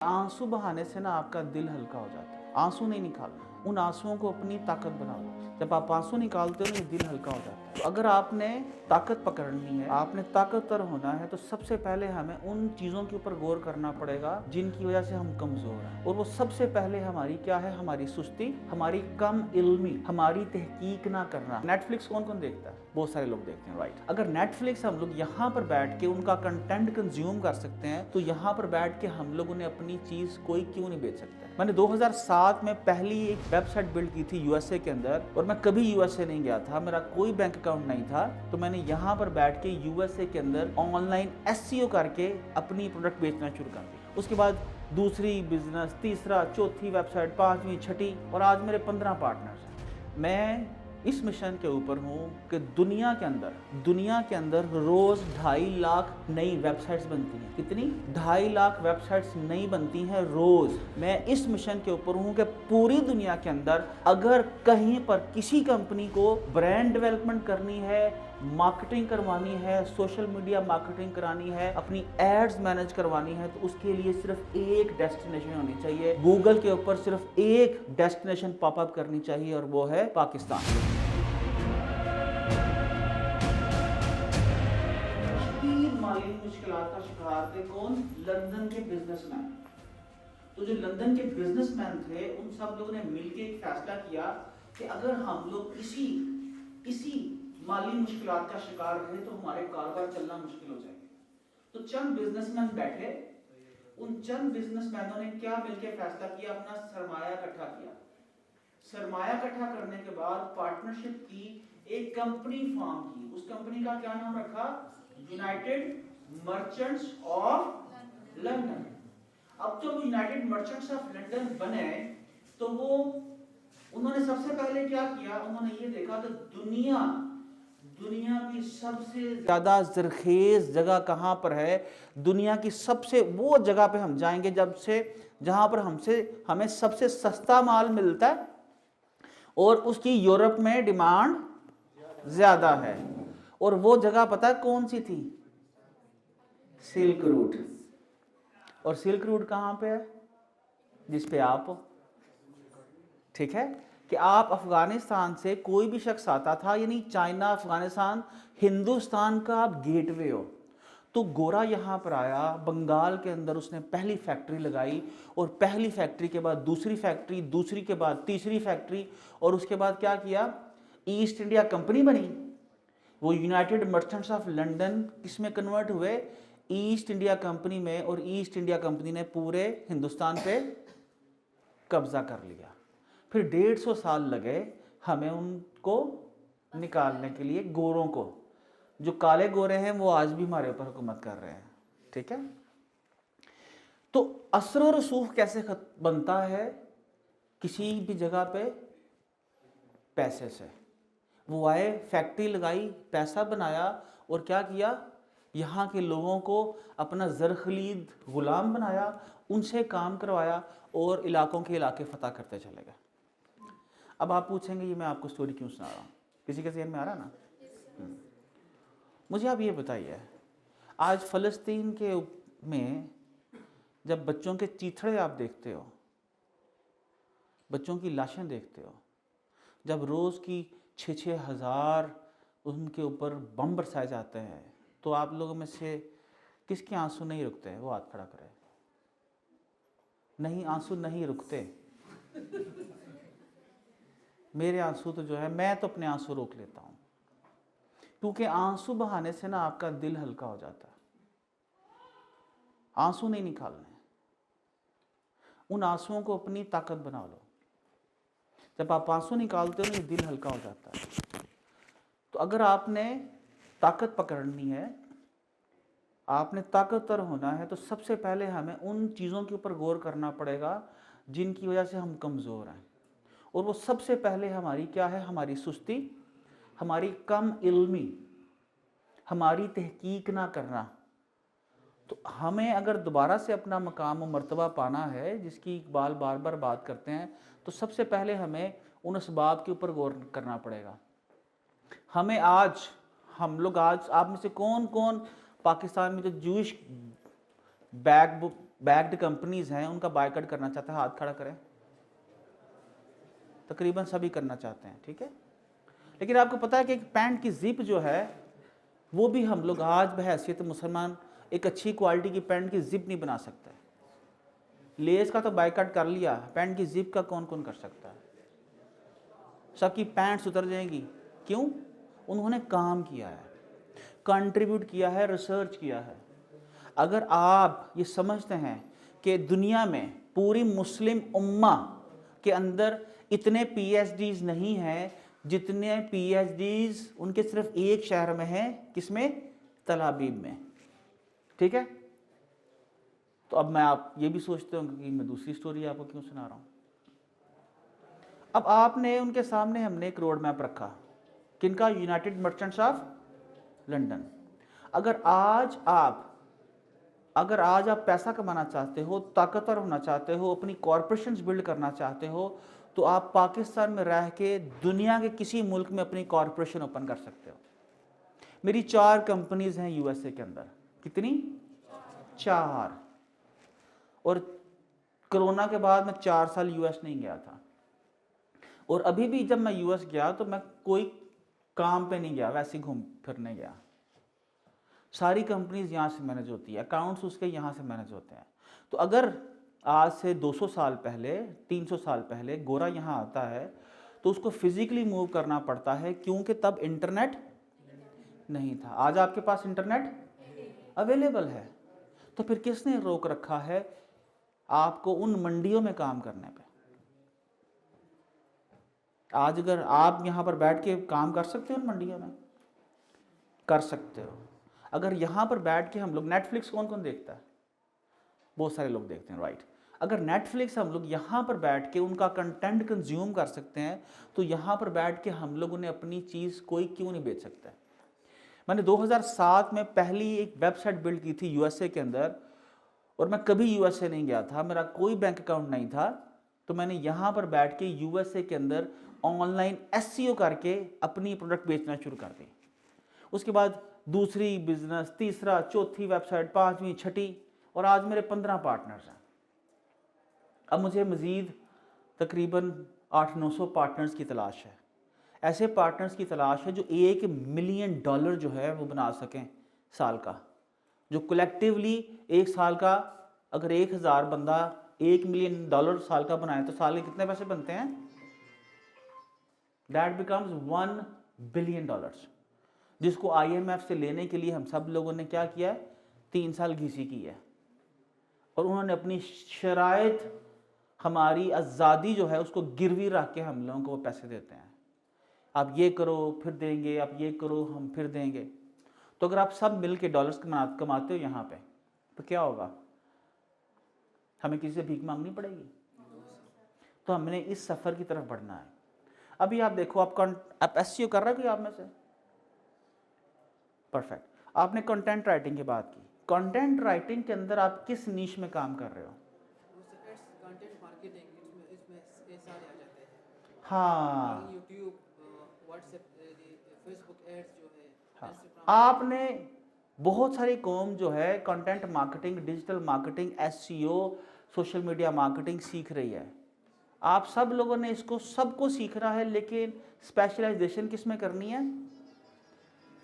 आंसू बहाने से ना आपका दिल हल्का हो जाता है। आंसू नहीं निकालना, उन आंसुओं को अपनी ताकत बना लो। जब आप आंसू निकालते हो ना, ये दिल हल्का हो जाता है। तो अगर आपने ताकत पकड़नी है, आपने ताकतवर होना है, तो सबसे पहले हमें उन चीज़ों के ऊपर गौर करना पड़ेगा जिनकी वजह से हम कमज़ोर हैं। और वो सबसे पहले हमारी क्या है? हमारी सुस्ती, हमारी कम इल्मी, हमारी तहकीक ना करना। नेटफ्लिक्स कौन कौन देखता है? बहुत सारे लोग देखते हैं, राइट। अगर नेटफ्लिक्स हम लोग यहाँ पर बैठ के उनका कंटेंट कंज्यूम कर सकते हैं, तो यहाँ पर बैठ के हम लोग उन्हें अपनी चीज़ कोई क्यों नहीं बेच सकता? मैंने 2007 में पहली एक वेबसाइट बिल्ड की थी यूएसए के अंदर, और मैं कभी यूएसए नहीं गया था, मेरा कोई बैंक अकाउंट नहीं था। तो मैंने यहाँ पर बैठ के यूएसए के अंदर ऑनलाइन एसईओ करके अपनी प्रोडक्ट बेचना शुरू कर दिया। उसके बाद दूसरी बिजनेस, तीसरा, चौथी वेबसाइट, पांचवी, छठी, और आज मेरे 15 पार्टनर्स हैं। मैं इस मिशन के ऊपर हूँ कि दुनिया के अंदर रोज 2.5 लाख नई वेबसाइट्स बनती हैं। कितनी? 2.5 लाख वेबसाइट्स नई बनती हैं रोज। मैं इस मिशन के ऊपर हूँ कि पूरी दुनिया के अंदर अगर कहीं पर किसी कंपनी को ब्रांड डेवलपमेंट करनी है, मार्केटिंग करवानी है, सोशल मीडिया मार्केटिंग करानी है, अपनी एड्स मैनेज करवानी है, तो उसके लिए सिर्फ एक डेस्टिनेशन होनी चाहिए। गूगल के ऊपर सिर्फ एक डेस्टिनेशन पॉपअप करनी चाहिए, और वो है पाकिस्तान। माली मुश्किलात का शिकार थे कौन? लंदन के बिजनेसमैन। तो जो लंदन के बिजनेसमैन थे, उन सब लोगों ने मिलकर एक फैसला किया कि अगर हम लोग इसी माली मुश्किलात का शिकार रहे तो हमारे कारोबार चलना मुश्किल हो जाएंगे। तो चंद बिजनेसमैन बैठे, उन चंद बिजनेसमैनों ने क्या मिलकर फैसला किया? अपना सरमाया इकट्ठा किया। सरमाया इकट्ठा करने के बाद पार्टनरशिप की, एक कंपनी फॉर्म की। उस कंपनी का क्या नाम रखा? United merchants of London. अब जब यूनाइटेड मर्चेंट्स ऑफ लंदन बने, तो वो उन्होंने सबसे पहले क्या किया? उन्होंने ये देखा कि दुनिया की सबसे ज्यादा जरखेज जगह कहां पर है। दुनिया की सबसे वो जगह पे हम जाएंगे जहां पर हमें सबसे सस्ता माल मिलता है, और उसकी यूरोप में डिमांड ज्यादा है। और वो जगह पता है कौन सी थी? Silk route. और सिल्क रूट कहां पे है? जिस पे आप हो। ठीक है कि आप अफगानिस्तान से कोई भी शख्स आता था, यानी चाइना, अफगानिस्तान, हिंदुस्तान का आप गेटवे हो। तो गोरा यहाँ पर आया, बंगाल के अंदर उसने पहली फैक्ट्री लगाई, और पहली फैक्ट्री के बाद दूसरी फैक्ट्री, दूसरी के बाद तीसरी फैक्ट्री, और उसके बाद क्या किया? ईस्ट इंडिया कंपनी बनी। वो यूनाइटेड मर्चेंट्स ऑफ लंदन किसमें कन्वर्ट हुए? ईस्ट इंडिया कंपनी में। और ईस्ट इंडिया कंपनी ने पूरे हिंदुस्तान पे कब्जा कर लिया। फिर 150 साल लगे हमें उनको निकालने के लिए, गोरों को। जो काले गोरे हैं वो आज भी हमारे ऊपर हुकूमत कर रहे हैं। ठीक है, तो असर और रसूख कैसे बनता है? किसी भी जगह पे पैसे से। वो आए, फैक्ट्री लगाई, पैसा बनाया, और क्या किया? यहाँ के लोगों को अपना ज़रख़लीद गुलाम बनाया, उनसे काम करवाया, और इलाकों के इलाके फतह करते चले गए। अब आप पूछेंगे ये मैं आपको स्टोरी क्यों सुना रहा हूँ? किसी के ज़हन में आ रहा ना? मुझे आप ये बताइए, आज फ़लस्तीन के में जब बच्चों के चीथड़े आप देखते हो, बच्चों की लाशें देखते हो, जब रोज़ की 6-6 हज़ार उनके ऊपर बम बरसाए जाते हैं, तो आप लोगों में से किसके आंसू नहीं रुकते? वो हाथ खड़ा करे। नहीं, आंसू नहीं रुकते। मेरे आंसू तो जो है, मैं तो अपने आंसू रोक लेता हूँ, क्योंकि आंसू बहाने से ना आपका दिल हल्का हो जाता है। आंसू नहीं निकालने, उन आंसुओं को अपनी ताकत बना लो। जब आप आंसू निकालते हो ना, ये दिल हल्का हो जाता है। तो अगर आपने ताकत पकड़नी है, आपने ताकतवर होना है, तो सबसे पहले हमें उन चीज़ों के ऊपर गौर करना पड़ेगा जिनकी वजह से हम कमज़ोर हैं। और वो सबसे पहले हमारी क्या है? हमारी सुस्ती, हमारी कम इल्मी, हमारी तहकीक ना करना। तो हमें अगर दोबारा से अपना मकाम और मर्तबा पाना है, जिसकी इकबाल बार बार बात करते हैं, तो सबसे पहले हमें उन असबाब के ऊपर गौर करना पड़ेगा। हम लोग आज आप में से कौन कौन पाकिस्तान में जो जूश बैक बैक्ड कंपनीज हैं उनका बायकॉट करना चाहता है, हाथ खड़ा करें। तकरीबन सभी करना चाहते हैं, ठीक है। लेकिन आपको पता है कि एक पैंट की जिप जो है वो भी हम लोग आज बहैसियत मुसलमान एक अच्छी क्वालिटी की पैंट की जिप नहीं बना सकते। लेस का तो बायकॉट कर लिया, पैंट की जिप का कौन कौन कर सकता है? सबकी पैंट्स उतर जाएंगी। क्यों? उन्होंने काम किया है, कंट्रीब्यूट किया है, रिसर्च किया है। अगर आप ये समझते हैं कि दुनिया में पूरी मुस्लिम उम्मा के अंदर इतने पीएचडीज नहीं हैं जितने पीएचडीज उनके सिर्फ एक शहर में हैं, किसमें? तल अबीब में, ठीक है। तो अब मैं आप ये भी सोचते होंगे कि मैं दूसरी स्टोरी आपको क्यों सुना रहा हूं। अब आपने उनके सामने हमने एक रोड मैप रखा, किनका? United merchants of London. अगर आज आप पैसा कमाना चाहते हो, ताकतवर होना चाहते हो, अपनी कॉरपोरेशंस बिल्ड करना चाहते हो, तो आप पाकिस्तान में रह के दुनिया के किसी मुल्क में अपनी कॉरपोरेशन ओपन कर सकते हो। मेरी 4 कंपनीज हैं यूएसए के अंदर। कितनी? 4। और कोरोना के बाद मैं 4 साल यूएस नहीं गया था। और अभी भी जब मैं यूएस गया तो मैं कोई काम पे नहीं गया, वैसे घूम फिरने गया। सारी कंपनीज यहाँ से मैनेज होती है, अकाउंट्स उसके यहाँ से मैनेज होते हैं। तो अगर आज से 200 साल पहले, 300 साल पहले गोरा यहाँ आता है तो उसको फिजिकली मूव करना पड़ता है, क्योंकि तब इंटरनेट नहीं था। आज आपके पास इंटरनेट अवेलेबल है, तो फिर किसने रोक रखा है आपको उन मंडियों में काम करने पे? आज अगर आप यहाँ पर बैठ के काम कर सकते हो उन मंडियों में, कर सकते हो। अगर यहाँ पर बैठ के हम लोग नेटफ्लिक्स कौन कौन देखता है? बहुत सारे लोग देखते हैं, राइट। अगर नेटफ्लिक्स हम लोग यहाँ पर बैठ के उनका कंटेंट कंज्यूम कर सकते हैं, तो यहाँ पर बैठ के हम लोग उन्हें अपनी चीज़ कोई क्यों नहीं बेच सकता? मैंने 2007 में पहली एक वेबसाइट बिल्ड की थी यूएसए के अंदर, और मैं कभी यूएसए नहीं गया था, मेरा कोई बैंक अकाउंट नहीं था। तो मैंने यहाँ पर बैठ के यूएसए के अंदर ऑनलाइन एसईओ करके अपनी प्रोडक्ट बेचना शुरू कर दी। उसके बाद दूसरी बिजनेस, तीसरा, चौथी वेबसाइट, 5वीं, 6ठी, और आज मेरे 15 पार्टनर्स हैं। अब मुझे मज़ीद तकरीबन 800-900 पार्टनर्स की तलाश है। ऐसे पार्टनर्स की तलाश है जो $1 मिलियन जो है वो बना सकें साल का। जो कलेक्टिवली एक साल का, अगर 1000 बंदा $1 मिलियन साल का बनाए तो साल के कितने पैसे बनते हैं? दैट बिकम्स $1 बिलियन, जिसको IMF से लेने के लिए हम सब लोगों ने क्या किया है? 3 साल घिसी की है। और उन्होंने अपनी शराइत, हमारी आज़ादी जो है उसको गिरवी रख के हम लोगों को पैसे देते हैं। आप ये करो फिर देंगे, आप ये करो हम फिर देंगे। तो अगर आप सब मिल के डॉलर्स कमाते हो यहाँ पे, तो क्या होगा? हमें किसी से भीख मांगनी पड़ेगी? तो हमने इस सफ़र की तरफ बढ़ना है। अभी आप देखो, आप एसईओ कर रहे हो कि आप में से? परफेक्ट। आपने कंटेंट राइटिंग की बात की। कंटेंट राइटिंग के अंदर आप किस नीश में काम कर रहे हो? कंटेंट मार्केटिंग, इसमें सारे आ जाते हैं। हाँ, यूट्यूब, व्हाट्सएप, फेसबुक एड्स जो है, हाँ। इंस्टाग्राम। आपने बहुत सारी कौम जो है content marketing, digital marketing, SEO, social media marketing सीख रही है। आप सब लोगों ने इसको सबको सीखना है, लेकिन स्पेशलाइजेशन किस में करनी है?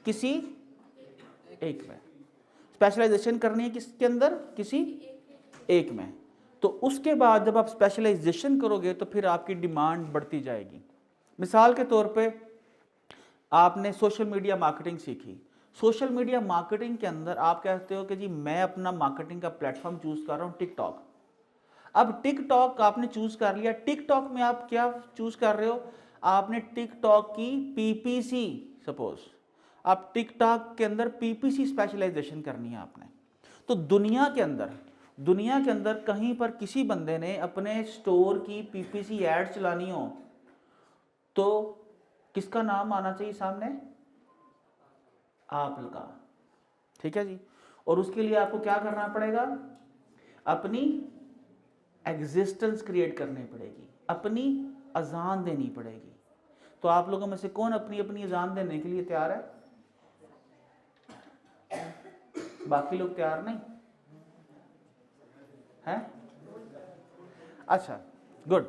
किसी एक में स्पेशलाइजेशन करनी है। किसके अंदर? किसी एक में। तो उसके बाद जब आप स्पेशलाइजेशन करोगे तो फिर आपकी डिमांड बढ़ती जाएगी। मिसाल के तौर पे आपने सोशल मीडिया मार्केटिंग सीखी। सोशल मीडिया मार्केटिंग के अंदर आप कहते हो कि जी मैं अपना मार्केटिंग का प्लेटफॉर्म चूज कर रहा हूँ टिकटॉक। अब टिकटॉक आपने चूज कर लिया। टिकटॉक में आप क्या चूज कर रहे हो? आपने टिकटॉक की पीपीसी, सपोज आप टिकटॉक के अंदर पीपीसी स्पेशलाइजेशन करनी है आपने। तो दुनिया के अंदर कहीं पर किसी बंदे ने अपने स्टोर की पीपीसी एड चलानी हो तो किसका नाम आना चाहिए सामने? आप लगा, ठीक है जी। और उसके लिए आपको क्या करना पड़ेगा? अपनी एग्जिस्टेंस क्रिएट करनी पड़ेगी, अपनी अजान देनी पड़ेगी। तो आप लोगों में से कौन अपनी अपनी अजान देने के लिए तैयार है? बाकी लोग तैयार नहीं? है? अच्छा, गुड।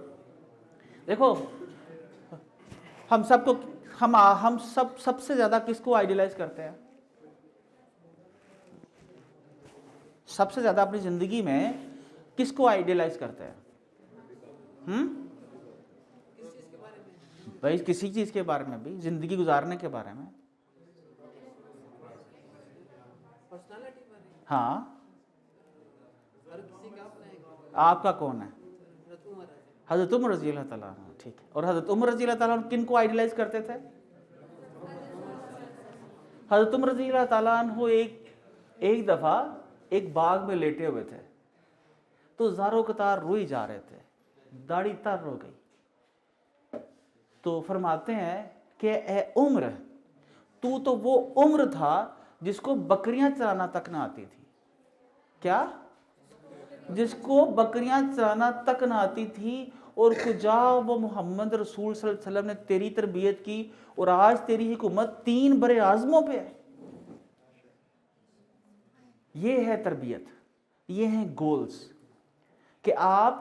देखो, हम सब सबसे ज्यादा किसको आइडियलाइज करते हैं? सबसे ज्यादा अपनी जिंदगी में किसको आइडियलाइज करते हैं? किस चीज़ के बारे में? भाई किसी चीज के बारे में भी, जिंदगी गुजारने के बारे में। पर्सनालिटी बारे में? हाँ, हर किसी का अपना एक आपका कौन है? हज़रत उमर है। हज़रत उमर रज़ी अल्लाह ताला अन्हु, ठीक है। और हज़रत उमर रज़ी अल्लाह ताला अन्हु किन को आइडियलाइज करते थे? हज़रत उमर रज़ी अल्लाह ताला अन्हु एक दफ़ा एक बाग में लेटे हुए थे, तो ज़ारो कतार रोई जा रहे थे, दाढ़ी तर रो गई। तो फरमाते हैं कि ए उम्र, तू तो वो उम्र था जिसको बकरियां चराना तक ना आती थी। क्या? जिसको बकरियां चराना तक ना आती थी, और कुजा वो मोहम्मद रसूल सल्लल्लाहु अलैहि वसल्लम ने तेरी तरबियत की, और आज तेरी हुकूमत 3 बरे आज़मों पे है। ये है तरबियत, ये हैं गोल्स, कि आप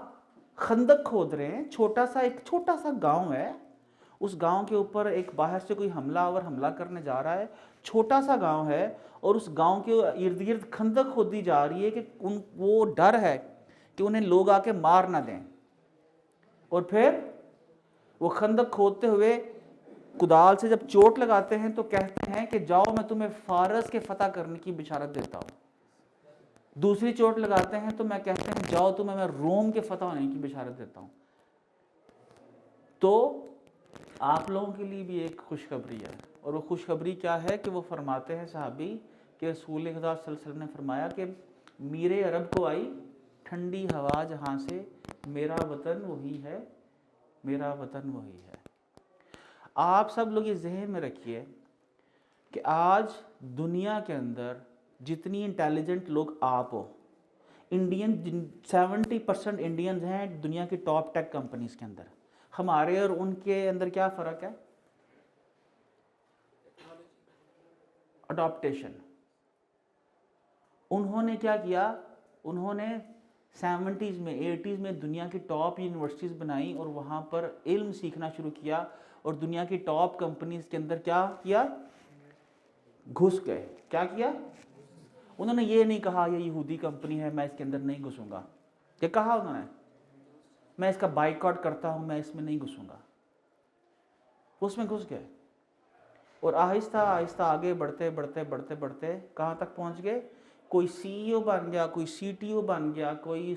खंदक खोद रहे हैं। एक छोटा सा गांव है, उस गांव के ऊपर एक बाहर से कोई हमला करने जा रहा है। छोटा सा गांव है, और उस गांव के इर्द गिर्द खंदक खोदी जा रही है कि वो डर है कि उन्हें लोग आके मार ना दें। और फिर वो खंदक खोदते हुए कुदाल से जब चोट लगाते हैं तो कहते हैं कि जाओ, मैं तुम्हें फारस के फतह करने की बिशारत देता हूँ। दूसरी चोट लगाते हैं तो मैं कहते हैं जाओ, तुम्हें मैं रोम के फतह होने की बिशारत देता हूँ। तो आप लोगों के लिए भी एक खुशखबरी है, और वो खुशखबरी क्या है कि वो फरमाते हैं सहाबी कि रसूल खुदा सल्लल्लाहु अलैहि वसल्लम ने फरमाया कि मीरे अरब को आई ठंडी हवा जहाँ से, मेरा वतन वही है, मेरा वतन वही है। आप सब लोग ये जहन में रखिए कि आज दुनिया के अंदर जितनी इंटेलिजेंट लोग आप हो, 70% इंडियंस हैं दुनिया की टॉप टेक कंपनीज के अंदर। हमारे और उनके अंदर क्या फ़र्क है? अडॉप्टेशन। उन्होंने क्या किया? उन्होंने 70s में 80s में दुनिया की टॉप यूनिवर्सिटीज़ बनाई और वहाँ पर इल्म सीखना शुरू किया, और दुनिया की टॉप कंपनीज के अंदर क्या किया? घुस गए। क्या किया? उन्होंने ये नहीं कहा ये यहूदी कंपनी है, मैं इसके अंदर नहीं घुसूंगा। क्या कहा उन्होंने? मैं इसका बाइकआउट करता हूं, मैं इसमें नहीं घुसूंगा। उसमें घुस गए, और आहिस्ता आहिस्ता आगे बढ़ते बढ़ते बढ़ते बढ़ते कहाँ तक पहुँच गए? कोई CEO बन गया, कोई CTO बन गया, कोई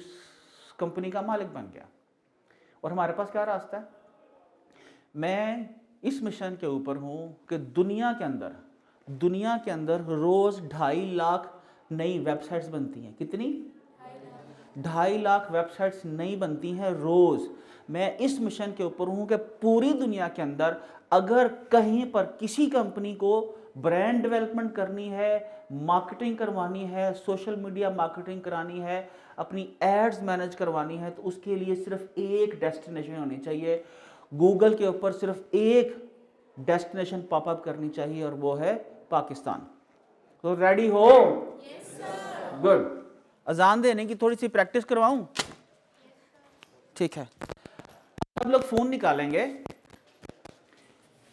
कंपनी का मालिक बन गया। और हमारे पास क्या रास्ता है? मैं इस मिशन के ऊपर हूँ कि दुनिया के अंदर रोज़ 2.5 लाख नई वेबसाइट्स बनती हैं। कितनी? 2.5 लाख वेबसाइट्स नई बनती हैं रोज़। मैं इस मिशन के ऊपर हूँ कि पूरी दुनिया के अंदर अगर कहीं पर किसी कंपनी को ब्रांड डेवलपमेंट करनी है, मार्केटिंग करवानी है, सोशल मीडिया मार्केटिंग करानी है, अपनी एड्स मैनेज करवानी है, तो उसके लिए सिर्फ एक डेस्टिनेशन होनी चाहिए। गूगल के ऊपर सिर्फ एक डेस्टिनेशन पॉपअप करनी चाहिए, और वो है पाकिस्तान। तो रेडी हो? गुड। अजान देने की थोड़ी सी प्रैक्टिस करवाऊं? ठीक है, सब लोग फोन निकालेंगे,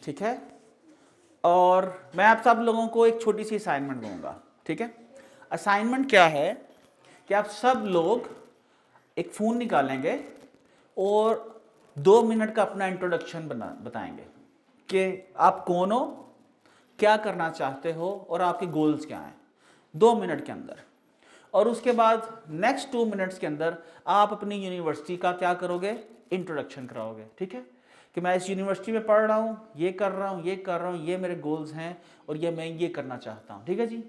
ठीक है, और मैं आप सब लोगों को एक छोटी सी असाइनमेंट दूंगा। ठीक है, असाइनमेंट क्या है कि आप सब लोग एक फोन निकालेंगे और 2 मिनट का अपना इंट्रोडक्शन बताएंगे कि आप कौन हो, क्या करना चाहते हो, और आपके गोल्स क्या हैं 2 मिनट के अंदर। और उसके बाद नेक्स्ट 2 मिनट्स के अंदर आप अपनी यूनिवर्सिटी का क्या करोगे? इंट्रोडक्शन कराओगे। ठीक है, कि मैं इस यूनिवर्सिटी में पढ़ रहा हूँ, ये कर रहा हूँ, ये कर रहा हूँ, ये मेरे गोल्स हैं, और ये मैं ये करना चाहता हूँ। ठीक है जी,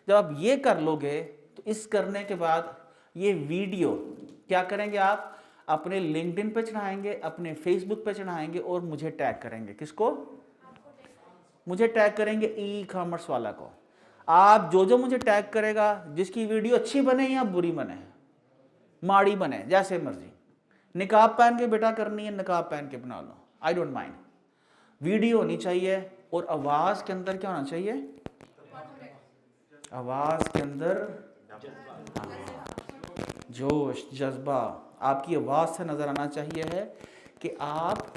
जब आप ये कर लोगे तो इस करने के बाद ये वीडियो क्या करेंगे? आप अपने लिंक्डइन पे चढ़ाएंगे, अपने फेसबुक पे चढ़ाएंगे, और मुझे टैग करेंगे। किसको? मुझे टैग करेंगे, ई-कॉमर्स वाला को। आप जो मुझे टैग करेगा, जिसकी वीडियो अच्छी बने या बुरी बने, माड़ी बने, जैसे मर्जी, निकाब पहन के बेटा करनी है, निकाब पहन के बना लो, आई डोंट माइंड। वीडियो होनी चाहिए, और आवाज के अंदर क्या होना चाहिए? आवाज के अंदर जोश, जज्बा आपकी आवाज़ से नज़र आना चाहिए है कि आप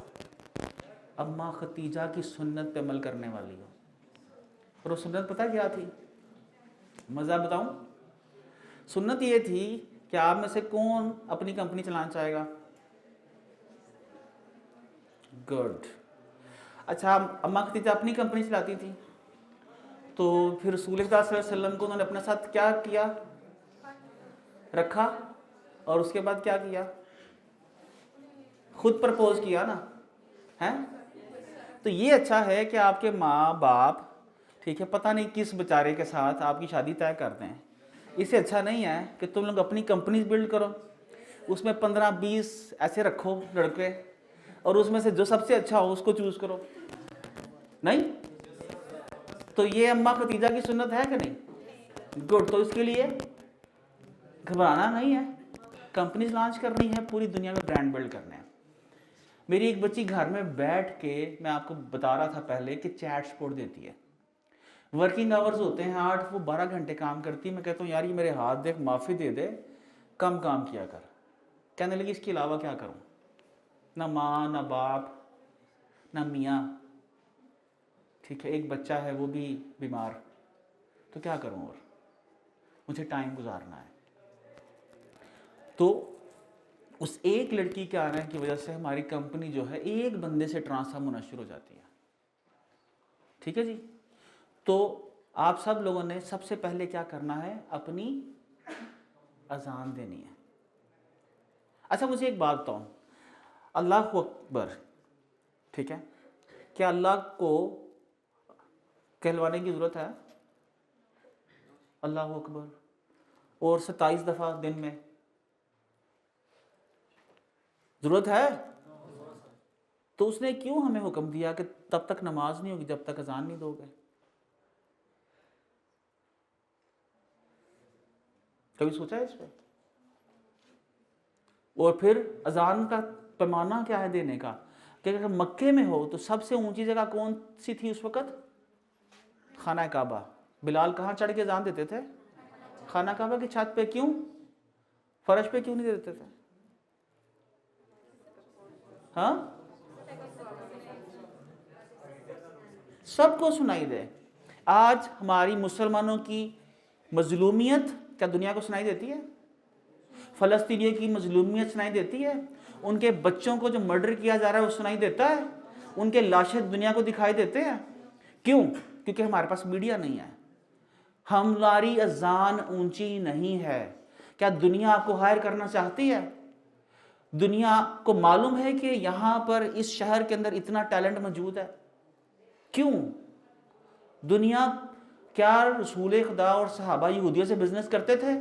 अम्मा खतीजा की सुन्नत पे अमल करने वाली हो। और वो सुन्नत पता क्या थी? मज़ा बताऊं? सुन्नत ये थी कि आप में से कौन अपनी कंपनी चलाना चाहेगा? गुड। अच्छा, अम्मा खतीजा अपनी कंपनी चलाती थी, तो फिर रसूल सल्लल्लाहु अलैहि वसल्लम को उन्होंने अपने साथ क्या किया? रखा। और उसके बाद क्या किया? खुद प्रपोज किया ना, हैं? तो ये अच्छा है कि आपके माँ बाप, ठीक है, पता नहीं किस बेचारे के साथ आपकी शादी तय करते हैं। इससे अच्छा नहीं है कि तुम लोग अपनी कंपनी बिल्ड करो, उसमें 15-20 ऐसे रखो लड़के, और उसमें से जो सबसे अच्छा हो उसको चूज करो। नहीं? तो ये अम्मा खतीजा की सुन्नत है कि नहीं? गुड। तो इसके लिए घबराना नहीं है, कंपनीज लॉन्च करनी है, पूरी दुनिया में ब्रांड बिल्ड करने हैं। मेरी एक बच्ची घर में बैठ के, मैं आपको बता रहा था पहले कि चैट सपोर्ट देती है। वर्किंग आवर्स होते हैं 8, वो 12 घंटे काम करती है। मैं कहता हूँ यार ये मेरे हाथ देख, माफ़ी दे दे, कम काम किया कर। कहने लगी इसके अलावा क्या करूँ? ना माँ, ना बाप, ना मियाँ, ठीक है, एक बच्चा है वो भी बीमार, तो क्या करूँ, और मुझे टाइम गुजारना है। तो उस एक लड़की के आने की वजह से हमारी कंपनी जो है एक बंदे से ट्रांसफॉर्म होना शुरू हो जाती है। ठीक है जी। तो आप सब लोगों ने सबसे पहले क्या करना है? अपनी अजान देनी है। अच्छा, मुझे एक बात बताओ, अल्लाह अकबर, ठीक है, क्या अल्लाह को कहलवाने की ज़रूरत है? अल्लाह अकबर और 27 दफ़ा दिन में ज़रूरत है? तो उसने क्यों हमें हुक्म दिया कि तब तक नमाज नहीं होगी जब तक अजान नहीं दोगे? कभी सोचा है इस पर? और फिर अजान का पैमाना क्या है देने का? कि अगर मक्के में हो तो सबसे ऊंची जगह कौन सी थी उस वक़्त? खाना काबा। बिलाल कहाँ चढ़ के अजान देते थे? खाना काबा की छत पे। क्यों? फर्श पे क्यों नहीं देते थे? हाँ, सबको सुनाई दे। आज हमारी मुसलमानों की मजलूमियत क्या दुनिया को सुनाई देती है? फ़लस्तीनियों की मजलूमियत सुनाई देती है? उनके बच्चों को जो मर्डर किया जा रहा है वो सुनाई देता है? उनके लाशें दुनिया को दिखाई देते हैं? क्यों? क्योंकि हमारे पास मीडिया नहीं है। हमारी अजान ऊंची नहीं है। क्या दुनिया आपको हायर करना चाहती है? दुनिया को मालूम है कि यहाँ पर इस शहर के अंदर इतना टैलेंट मौजूद है? क्यों? दुनिया, क्या रसूल खुदा और सहाबा यहूदियों से बिजनेस करते थे?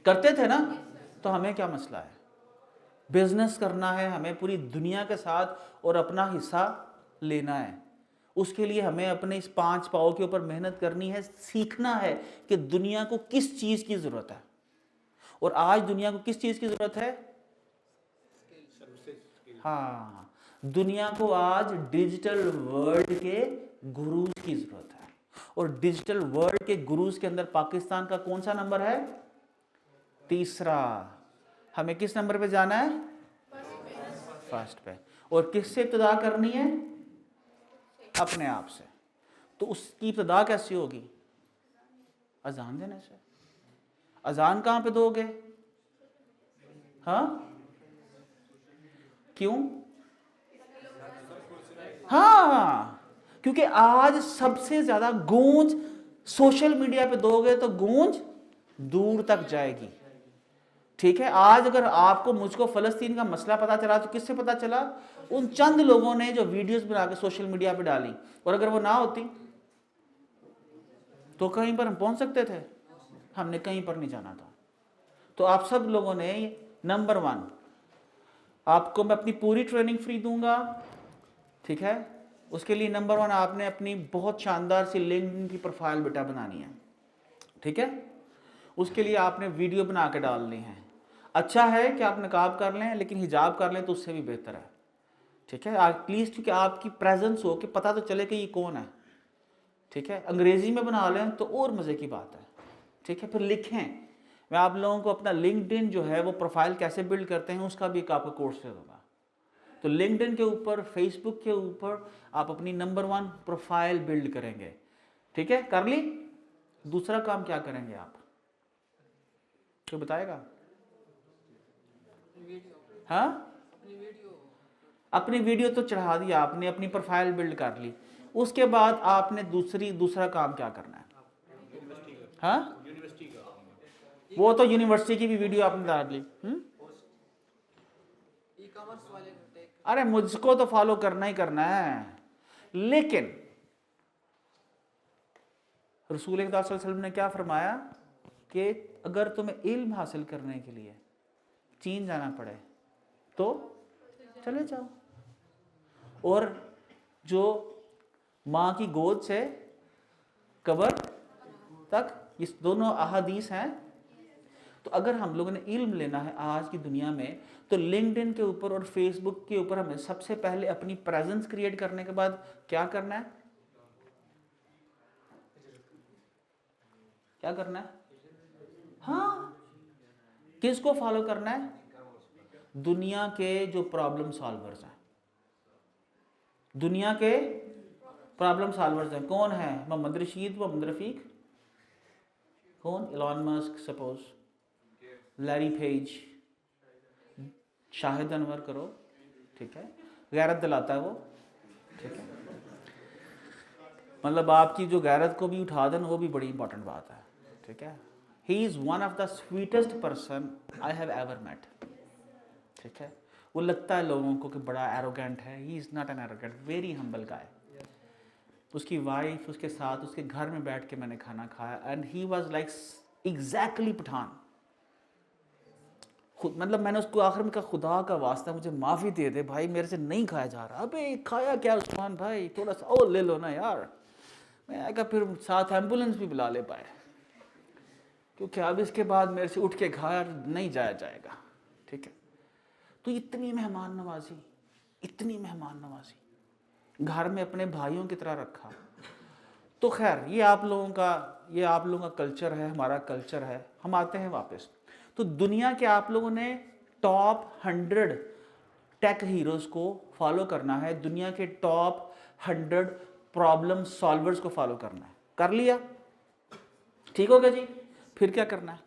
करते थे ना? तो हमें क्या मसला है? बिजनेस करना है हमें पूरी दुनिया के साथ और अपना हिस्सा लेना है। उसके लिए हमें अपने इस 5 पाँव के ऊपर मेहनत करनी है, सीखना है कि दुनिया को किस चीज़ की ज़रूरत है। और आज दुनिया को किस चीज़ की ज़रूरत है? हाँ, दुनिया को आज डिजिटल वर्ल्ड के गुरुज की ज़रूरत है। और डिजिटल वर्ल्ड के गुरुज के अंदर पाकिस्तान का कौन सा नंबर है? तीसरा। हमें किस नंबर पे जाना है? फर्स्ट पे। और किससे इब्तिदा करनी है? अपने आप से। तो उसकी इब्तिदा कैसी होगी? अजान देने से। अजान कहाँ पे दोगे? हाँ, क्यों? हाँ, क्योंकि आज सबसे ज्यादा गूंज सोशल मीडिया पे दोगे तो गूंज दूर तक जाएगी। ठीक है, आज अगर आपको मुझको फलस्तीन का मसला पता चला तो किससे पता चला? उन चंद लोगों ने जो वीडियोस बना के सोशल मीडिया पे डाली। और अगर वो ना होती तो कहीं पर हम पहुंच सकते थे? हमने कहीं पर नहीं जाना था। तो आप सब लोगों ने, नंबर 1, आपको मैं अपनी पूरी ट्रेनिंग फ्री दूंगा, ठीक है। उसके लिए नंबर 1 आपने अपनी बहुत शानदार सी लिंक्डइन की प्रोफाइल बेटा बनानी है, ठीक है। उसके लिए आपने वीडियो बना के डालनी है। अच्छा है कि आप नकाब कर लें, लेकिन हिजाब कर लें तो उससे भी बेहतर है, ठीक है। एटलीस्ट क्योंकि आपकी प्रेजेंस हो कि पता तो चले कि ये कौन है, ठीक है। अंग्रेजी में बना लें तो और मज़े की बात है, ठीक है। फिर लिखें, मैं आप लोगों को अपना लिंक्डइन जो है वो प्रोफाइल कैसे बिल्ड करते हैं उसका भी एक आपको कोर्स दे दूंगा। तो लिंक्डइन के ऊपर, फेसबुक के ऊपर आप अपनी नंबर 1 प्रोफाइल बिल्ड करेंगे। ठीक है, कर ली? दूसरा काम क्या करेंगे आप, तो बताएगा? हाँ, अपनी वीडियो तो चढ़ा दिया आपने, अपनी प्रोफाइल बिल्ड कर ली, उसके बाद आपने दूसरा काम क्या करना है? हाँ, वो तो यूनिवर्सिटी की भी वीडियो आपने डाल ली। ई-कॉमर्स वाले टेक। अरे मुझको तो फॉलो करना ही करना है, लेकिन रसूल सल्लल्लाहु अलैहि वसल्लम ने क्या फरमाया कि अगर तुम्हें इल्म हासिल करने के लिए चीन जाना पड़े तो चले जाओ। और जो माँ की गोद से कब्र तक, इस दोनों अहादीस हैं। तो अगर हम लोगों ने इल्म लेना है आज की दुनिया में, तो लिंक्डइन के ऊपर और फेसबुक के ऊपर हमें सबसे पहले अपनी प्रेजेंस क्रिएट करने के बाद क्या करना है? क्या करना है? हाँ, किसको फॉलो करना है? दुनिया के जो प्रॉब्लम सॉल्वर्स हैं। दुनिया के प्रॉब्लम सॉल्वर्स हैं। कौन है? मोहम्मद रशीद, मोहम्मद रफीक, कौन? Elon Musk, suppose Larry page, Shahid Anwar करो, ठीक है, गैरत दिलाता है वो, ठीक है, मतलब आपकी जो गैरत को भी उठा देना वो भी बड़ी इंपॉर्टेंट बात है, ठीक है। He is one of the sweetest person I have ever met, ठीक है। वो लगता है लोगों को कि बड़ा एरोगेंट है, he is not an arrogant, very humble गाय। उसकी वाइफ, उसके साथ उसके घर में बैठ के मैंने खाना खाया and he was like exactly Pathan. खुद मतलब मैंने उसको आखिर में कहा, खुदा का वास्ता मुझे माफ़ी दे दे भाई, मेरे से नहीं खाया जा रहा। अबे खाया क्या उस्मान भाई, थोड़ा सा और ले लो ना यार। मैं कहा फिर साथ एम्बुलेंस भी बुला ले पाए, क्योंकि अब इसके बाद मेरे से उठ के घर नहीं जाया जाएगा, ठीक है। तो इतनी मेहमान नवाजी, इतनी मेहमान नवाजी, घर में अपने भाइयों की तरह रखा। तो खैर ये आप लोगों का कल्चर है, हमारा कल्चर है। हम आते हैं वापस। तो दुनिया के आप लोगों ने टॉप 100 टेक हीरोज़ को फॉलो करना है, दुनिया के टॉप 100 प्रॉब्लम सॉल्वर्स को फॉलो करना है। कर लिया? ठीक हो गया जी। फिर क्या करना है?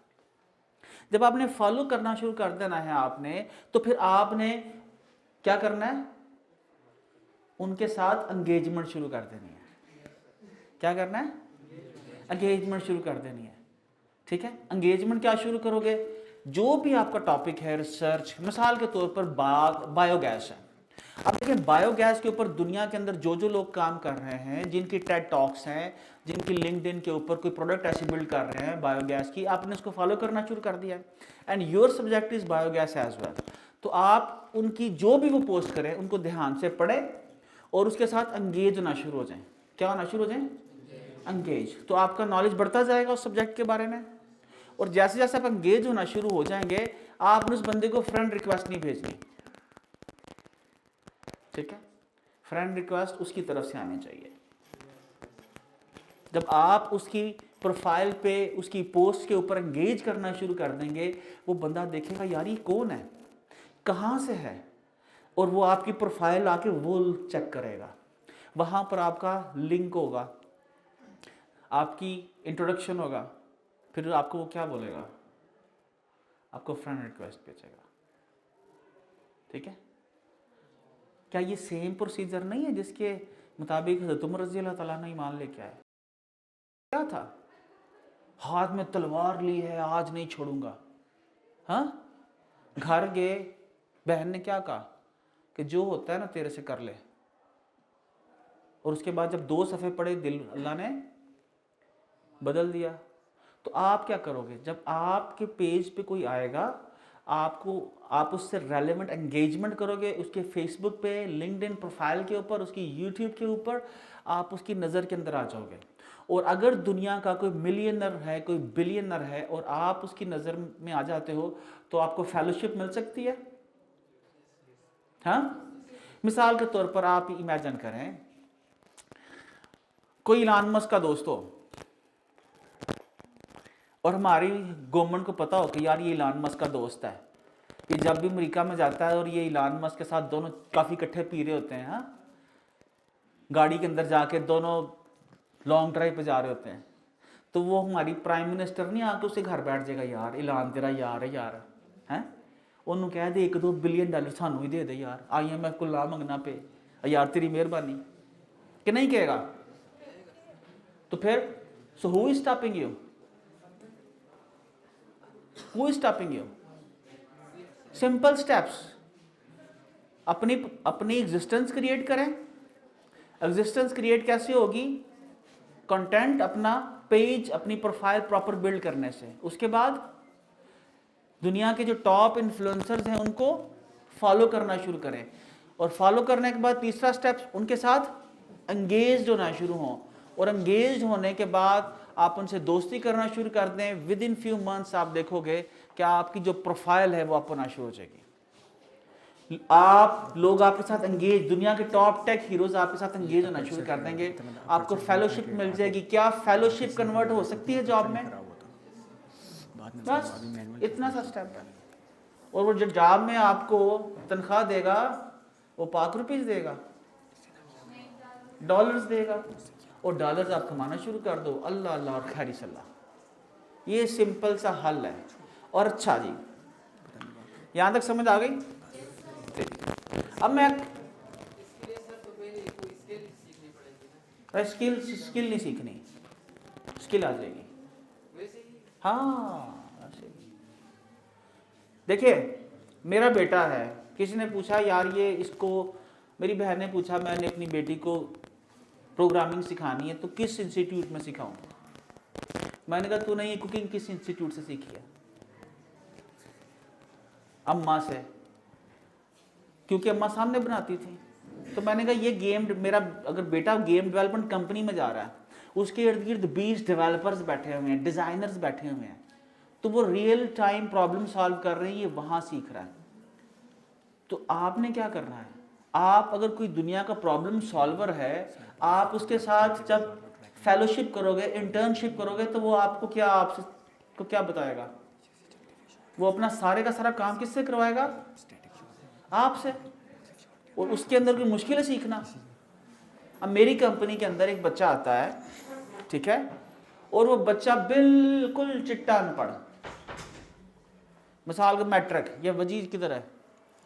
जब आपने फॉलो करना शुरू कर देना है आपने, तो फिर आपने क्या करना है? उनके साथ एंगेजमेंट शुरू कर देनी है। क्या करना है? एंगेजमेंट शुरू कर देनी है, ठीक है। एंगेजमेंट क्या शुरू करोगे? जो भी आपका टॉपिक है, रिसर्च, मिसाल के तौर पर बायोगैस है। अब देखिए, बायोगैस के ऊपर दुनिया के अंदर जो जो लोग काम कर रहे हैं, जिनकी टेड टॉक्स हैं, जिनकी लिंक्डइन के ऊपर कोई प्रोडक्ट ऐसे बिल्ड कर रहे हैं बायोगैस की, आपने उसको फॉलो करना शुरू कर दिया है and your subject is biogas as well. तो आप उनकी जो भी वो पोस्ट करें उनको ध्यान से पढ़ें और उसके साथ एंगेज होना शुरू हो जाएं। क्या होना शुरू हो जाएं? एंगेज। तो आपका नॉलेज बढ़ता जाएगा उस सब्जेक्ट के बारे में। और जैसे जैसे आप एंगेज होना शुरू हो जाएंगे, आपने उस बंदे को फ्रेंड रिक्वेस्ट नहीं भेजनी, ठीक है। फ्रेंड रिक्वेस्ट उसकी तरफ से आनी चाहिए। जब आप उसकी प्रोफाइल पे, उसकी पोस्ट के ऊपर एंगेज करना शुरू कर देंगे, वो बंदा देखेगा यार ये कौन है, कहाँ से है, और वो आपकी प्रोफाइल आके वो चेक करेगा। वहाँ पर आपका लिंक होगा, आपकी इंट्रोडक्शन होगा, फिर आपको वो क्या बोलेगा? आपको फ्रेंड रिक्वेस्ट भेजेगा, ठीक है। क्या ये सेम प्रोसीजर नहीं है जिसके मुताबिक हज़रत उमर रज़ी अल्लाह ताला ने ईमान लेके आए? क्या था? हाथ में तलवार ली है, आज नहीं छोड़ूंगा। हाँ, घर गए, बहन ने क्या कहा कि जो होता है ना तेरे से कर ले, और उसके बाद जब 2 सफ़े पढ़े, दिल अल्लाह ने बदल दिया। तो आप क्या करोगे? जब आपके पेज पे कोई आएगा, आप उससे रेलेवेंट एंगेजमेंट करोगे, उसके फेसबुक पे, लिंक्डइन प्रोफाइल के ऊपर, उसकी यूट्यूब के ऊपर आप उसकी नज़र के अंदर आ जाओगे। और अगर दुनिया का कोई मिलियनर है, कोई बिलियनर है, और आप उसकी नज़र में आ जाते हो, तो आपको फेलोशिप मिल सकती है। हाँ, मिसाल के तौर पर आप इमेजिन करें कोई इलॉन मस्क का दोस्त हो और हमारी गवर्नमेंट को पता हो कि यार ये इलान मस्क का दोस्त है, कि जब भी अमेरिका में जाता है और ये इलान मस्क के साथ दोनों काफ़ी इकट्ठे पी रहे होते हैं, हाँ, गाड़ी के अंदर जाके दोनों लॉन्ग ड्राइव पे जा रहे होते हैं, तो वो हमारी प्राइम मिनिस्टर नहीं आके उसके घर बैठ जाएगा, यार इलान तेरा यार है यार, हैं, उन्होंने कह दे $1-2 बिलियन सानू ही दे दे यार, IMF को ला मंगना पे, यार तेरी मेहरबानी, कि नहीं कहेगा? तो फिर so who is stopping you? Who is stopping you? Simple steps, अपनी एग्जिस्टेंस क्रिएट करें। एग्जिस्टेंस क्रिएट कैसे होगी? कंटेंट, अपना पेज, अपनी प्रोफाइल प्रॉपर बिल्ड करने से। उसके बाद दुनिया के जो टॉप इन्फ्लुएंसर्स हैं उनको फॉलो करना शुरू करें, और फॉलो करने के बाद तीसरा स्टेप, उनके साथ एंगेज होना शुरू हों, और एंगेज होने के बाद आप उनसे दोस्ती करना शुरू कर दें। विद इन फ्यू मंथ्स आप देखोगे कि आपकी जो प्रोफाइल है वो आप होना शुरू हो जाएगी। आप लोग आपके साथ एंगेज, दुनिया के टॉप टेक हीरोज आपके साथ एंगेज होना शुरू कर देंगे, आपको फेलोशिप मिल जाएगी। क्या फेलोशिप कन्वर्ट हो सकती है जॉब में? बस इतना सा स्टेप है। और वो जो जॉब में आपको तनख्वाह देगा वो ₹5 देगा, डॉलर्स देगा, और डॉलर्स आप कमाना शुरू कर दो। अल्लाह अल्लाह और खैर सल्लाह। ये सिंपल सा हल है। और अच्छा जी, यहाँ तक समझ आ गई? अब मैं इसके लिए सर तो पहले कोई स्किल सीखनी पड़ेगी ना? स्किल नहीं सीखनी, स्किल आ जाएगी। वैसे ही हाँ देखिए, मेरा बेटा है, किसी ने पूछा यार ये इसको, मेरी बहन ने पूछा मैंने अपनी बेटी को प्रोग्रामिंग सिखानी है तो किस इंस्टीट्यूट में सिखाऊं? मैंने कहा तूने ये कुकिंग किस इंस्टीट्यूट से सीखी है? अम्मा से, क्योंकि अम्मा सामने बनाती थी। तो मैंने कहा ये गेम, मेरा अगर बेटा गेम डेवलपमेंट कंपनी में जा रहा है, उसके इर्द गिर्द 20 डेवलपर्स बैठे हुए हैं, डिज़ाइनर्स बैठे हुए हैं, तो वो रियल टाइम प्रॉब्लम सॉल्व कर रहे हैं, ये वहाँ सीख रहा है। तो आपने क्या करना है? आप अगर कोई दुनिया का प्रॉब्लम सॉल्वर है, आप उसके साथ जब फेलोशिप करोगे, इंटर्नशिप करोगे, तो वो आपको क्या बताएगा? वो अपना सारे का सारा काम किससे करवाएगा? आपसे। और उसके अंदर कोई मुश्किल है सीखना। अब मेरी कंपनी के अंदर एक बच्चा आता है, ठीक है, और वो बच्चा बिल्कुल चिट्टा अनपढ़, मिसाल का मैट्रिक, या वजीर किधर है?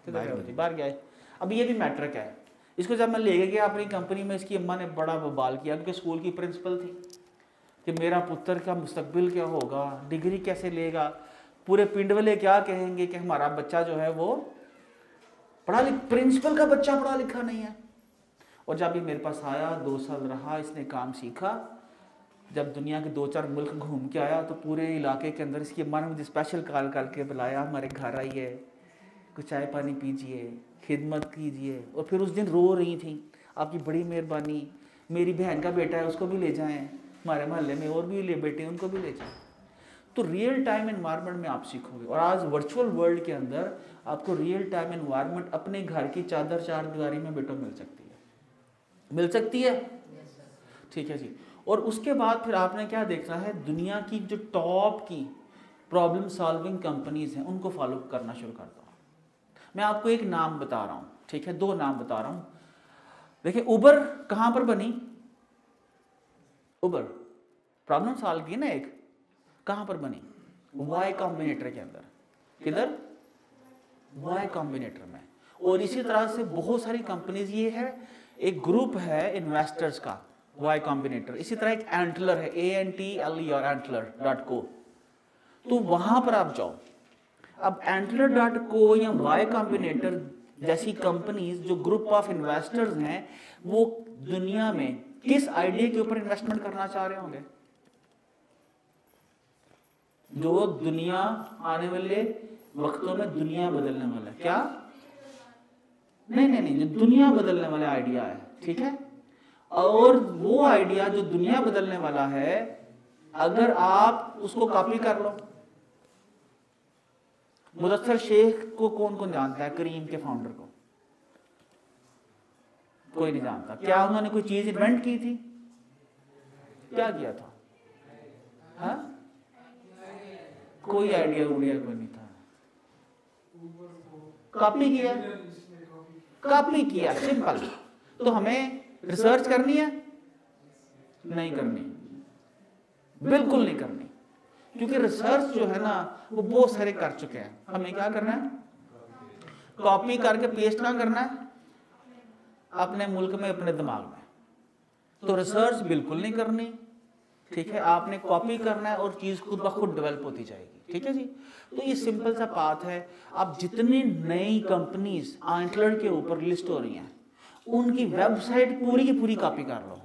बाहर गया है। अब ये भी मैट्रिक है। इसको जब मैं ले गया अपनी कंपनी में, इसकी अम्मा ने बड़ा बवाल किया, क्योंकि स्कूल की प्रिंसिपल थी कि मेरा पुत्र का मुस्तकबिल क्या होगा, डिग्री कैसे लेगा, पूरे पिंड वाले क्या कहेंगे कि हमारा बच्चा जो है वो प्रिंसिपल का बच्चा पढ़ा लिखा नहीं है। और जब ये मेरे पास आया, 2 साल रहा, इसने काम सीखा, जब दुनिया के 2-4 मुल्क घूम के आया, तो पूरे इलाके के अंदर इसकी अम्मा ने मुझे स्पेशल कॉल करके बुलाया, हमारे घर आइए, कुछ चाय पानी पीजिए, खिदमत कीजिए। और फिर उस दिन रो रही थी, आपकी बड़ी मेहरबानी, मेरी बहन का बेटा है उसको भी ले जाएं, हमारे मोहल्ले में और भी ले बेटे उनको भी ले जाएं। तो रियल टाइम एनवायरनमेंट में आप सीखोगे। और आज वर्चुअल वर्ल्ड के अंदर आपको रियल टाइम एनवायरनमेंट अपने घर की चादर 4 दीवारी में बेटो मिल सकती है, मिल सकती है, ठीक है जी। और उसके बाद फिर आपने क्या देखना है, दुनिया की जो टॉप की प्रॉब्लम सॉल्विंग कंपनीज हैं उनको फॉलो करना शुरू करता हूँ। मैं आपको एक नाम बता रहा हूँ, ठीक है, 2 नाम बता रहा हूँ। देखिए, उबर कहाँ पर बनी? उबर प्रॉब्लम सॉल्व की ना, एक कहाँ पर बनी? वाई कॉम्बिनेटर के अंदर। किधर? वाई कॉम्बिनेटर में। और इसी तरह से बहुत सारी कंपनीज, ये है एक ग्रुप है इन्वेस्टर्स का, वाई कॉम्बिनेटर। इसी तरह एक एंटलर है, ANTLE और antler.co। तो वहां पर आप जाओ। अब antler.co या वाई कॉम्बिनेटर जैसी कंपनीज, जो ग्रुप ऑफ इन्वेस्टर्स हैं, वो दुनिया में किस आइडिया के ऊपर इन्वेस्टमेंट करना चाह रहे होंगे? जो दुनिया आने वाले वक्तों में दुनिया बदलने वाला है। क्या? नहीं, जो दुनिया बदलने वाला आइडिया है, ठीक है। और वो आइडिया जो दुनिया बदलने वाला है, अगर आप उसको कॉपी कर लो। मुदस्सर शेख को कौन कौन जानता है? करीम के फाउंडर को कोई नहीं जानता। क्या उन्होंने कोई चीज इन्वेंट की थी? क्या किया था? हाँ? कोई आइडिया उड़िया कोई नहीं था। कॉपी किया, कॉपी किया, सिंपल। तो हमें रिसर्च करनी है? नहीं करनी, बिल्कुल नहीं करनी, क्योंकि रिसर्च जो है ना वो बहुत सारे कर चुके हैं। हमें क्या करना है? कॉपी करके पेस्ट ना करना है अपने मुल्क में, अपने दिमाग में। तो रिसर्च बिल्कुल नहीं करनी, ठीक है। आपने कॉपी करना है और चीज खुद ब खुद डेवलप होती जाएगी, ठीक है जी। तो ये सिंपल सा बात है। अब जितनी नई कंपनीज आंटलर के ऊपर लिस्ट हो रही हैं, उनकी वेबसाइट पूरी की पूरी कॉपी कर लो,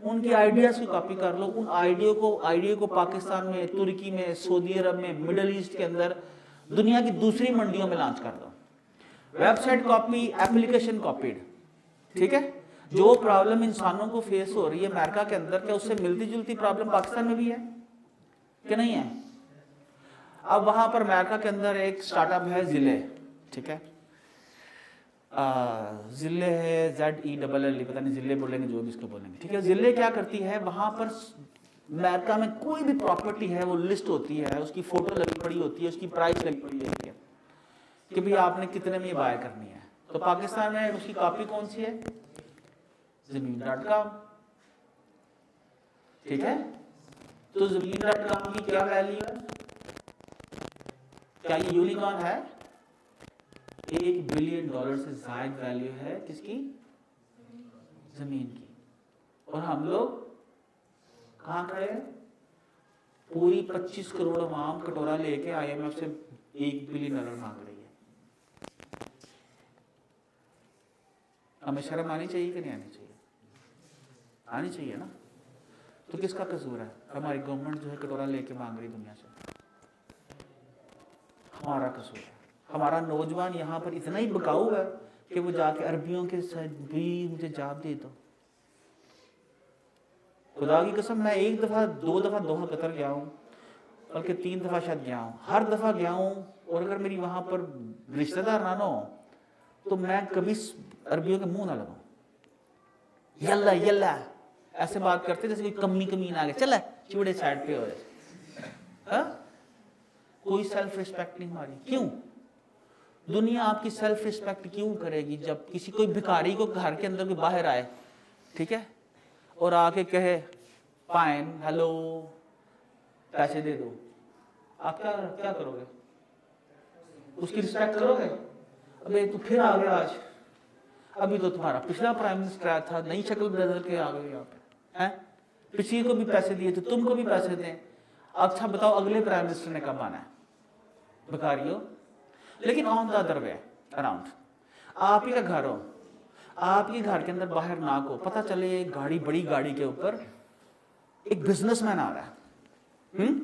उनकी आइडियाज की कॉपी कर लो। उन आइडिया को पाकिस्तान में, तुर्की में, सऊदी अरब में, मिडल ईस्ट के अंदर, दुनिया की दूसरी मंडियों में लॉन्च कर दो। वेबसाइट कॉपी, एप्लीकेशन कॉपीड, ठीक है। जो प्रॉब्लम इंसानों को फेस हो रही है अमेरिका के अंदर, क्या उससे मिलती जुलती प्रॉब्लम पाकिस्तान में भी है कि नहीं है? अब वहां पर अमेरिका के अंदर एक स्टार्टअप है जिले, ठीक है। जिले है ZELL, पता नहीं जिले बोलेंगे जो भी इसको बोलेंगे, ठीक है। जिले क्या करती है, वहां पर अमेरिका में कोई भी प्रॉपर्टी है वो लिस्ट होती है, उसकी फोटो लगी पड़ी होती है, उसकी प्राइस लगी पड़ी होती है कि भाई आपने कितने में ये बाय करनी है। तो पाकिस्तान में उसकी कॉपी कौन सी है? ज़मीन.com, ठीक है। तो ज़मीन.com की क्या वैल्यू है? क्या ये यूनिकॉर्न है? $1 बिलियन से ज्यादा वैल्यू है किसकी? जमीन की। और हम लोग कहाँ खड़े हैं? पूरी 25 करोड़ अवाम कटोरा लेके IMF से $1 बिलियन मांग रही है। हमें शर्म आनी चाहिए कि नहीं आनी चाहिए? आनी चाहिए ना। तो किसका कसूर है? हमारी गवर्नमेंट जो है कटोरा लेके मांग रही दुनिया से, हमारा कसूर है। हमारा नौजवान यहाँ पर इतना ही बकाऊ है कि वो जाके अरबियों के साथ भी मुझे जवाब दे दो। खुदा की कसम, मैं 1 दफा 2 दफा दोहा कतर गया हूँ, बल्कि 3 दफा शायद गया हूँ। हर दफा गया हूँ और अगर मेरी वहां पर रिश्तेदार ना हो तो मैं कभी अरबियों के मुंह ना लगाऊं। यल्ला यल्ला ऐसे बात करते जैसे कोई कमीन आ गया, चला चिवड़े साइड पे हो जाए। कोई सेल्फ रिस्पेक्ट नहीं हमारी। क्यों? दुनिया आपकी सेल्फ रिस्पेक्ट क्यों करेगी जब किसी कोई भिखारी को घर के अंदर कोई बाहर आए, ठीक है, और आके कहे फाइन हेलो पैसे दे दो, आप क्या करोगे? उसकी रिस्पेक्ट करोगे? अबे तू फिर आ गया आज, अभी तो तुम्हारा पिछला प्राइम मिनिस्टर आया था, नई शक्ल बदल के आ गए यहाँ पे हैं। पिछली को भी पैसे दिए थे, तुमको भी पैसे दें। अच्छा बताओ अगले प्राइम मिनिस्टर ने कब आना है? भिखारियों। लेकिन on the other way around, आप ही का घर हो, आपके घर के अंदर बाहर नाक हो, पता चले गाड़ी, बड़ी गाड़ी के ऊपर एक बिजनेसमैन आ रहा है,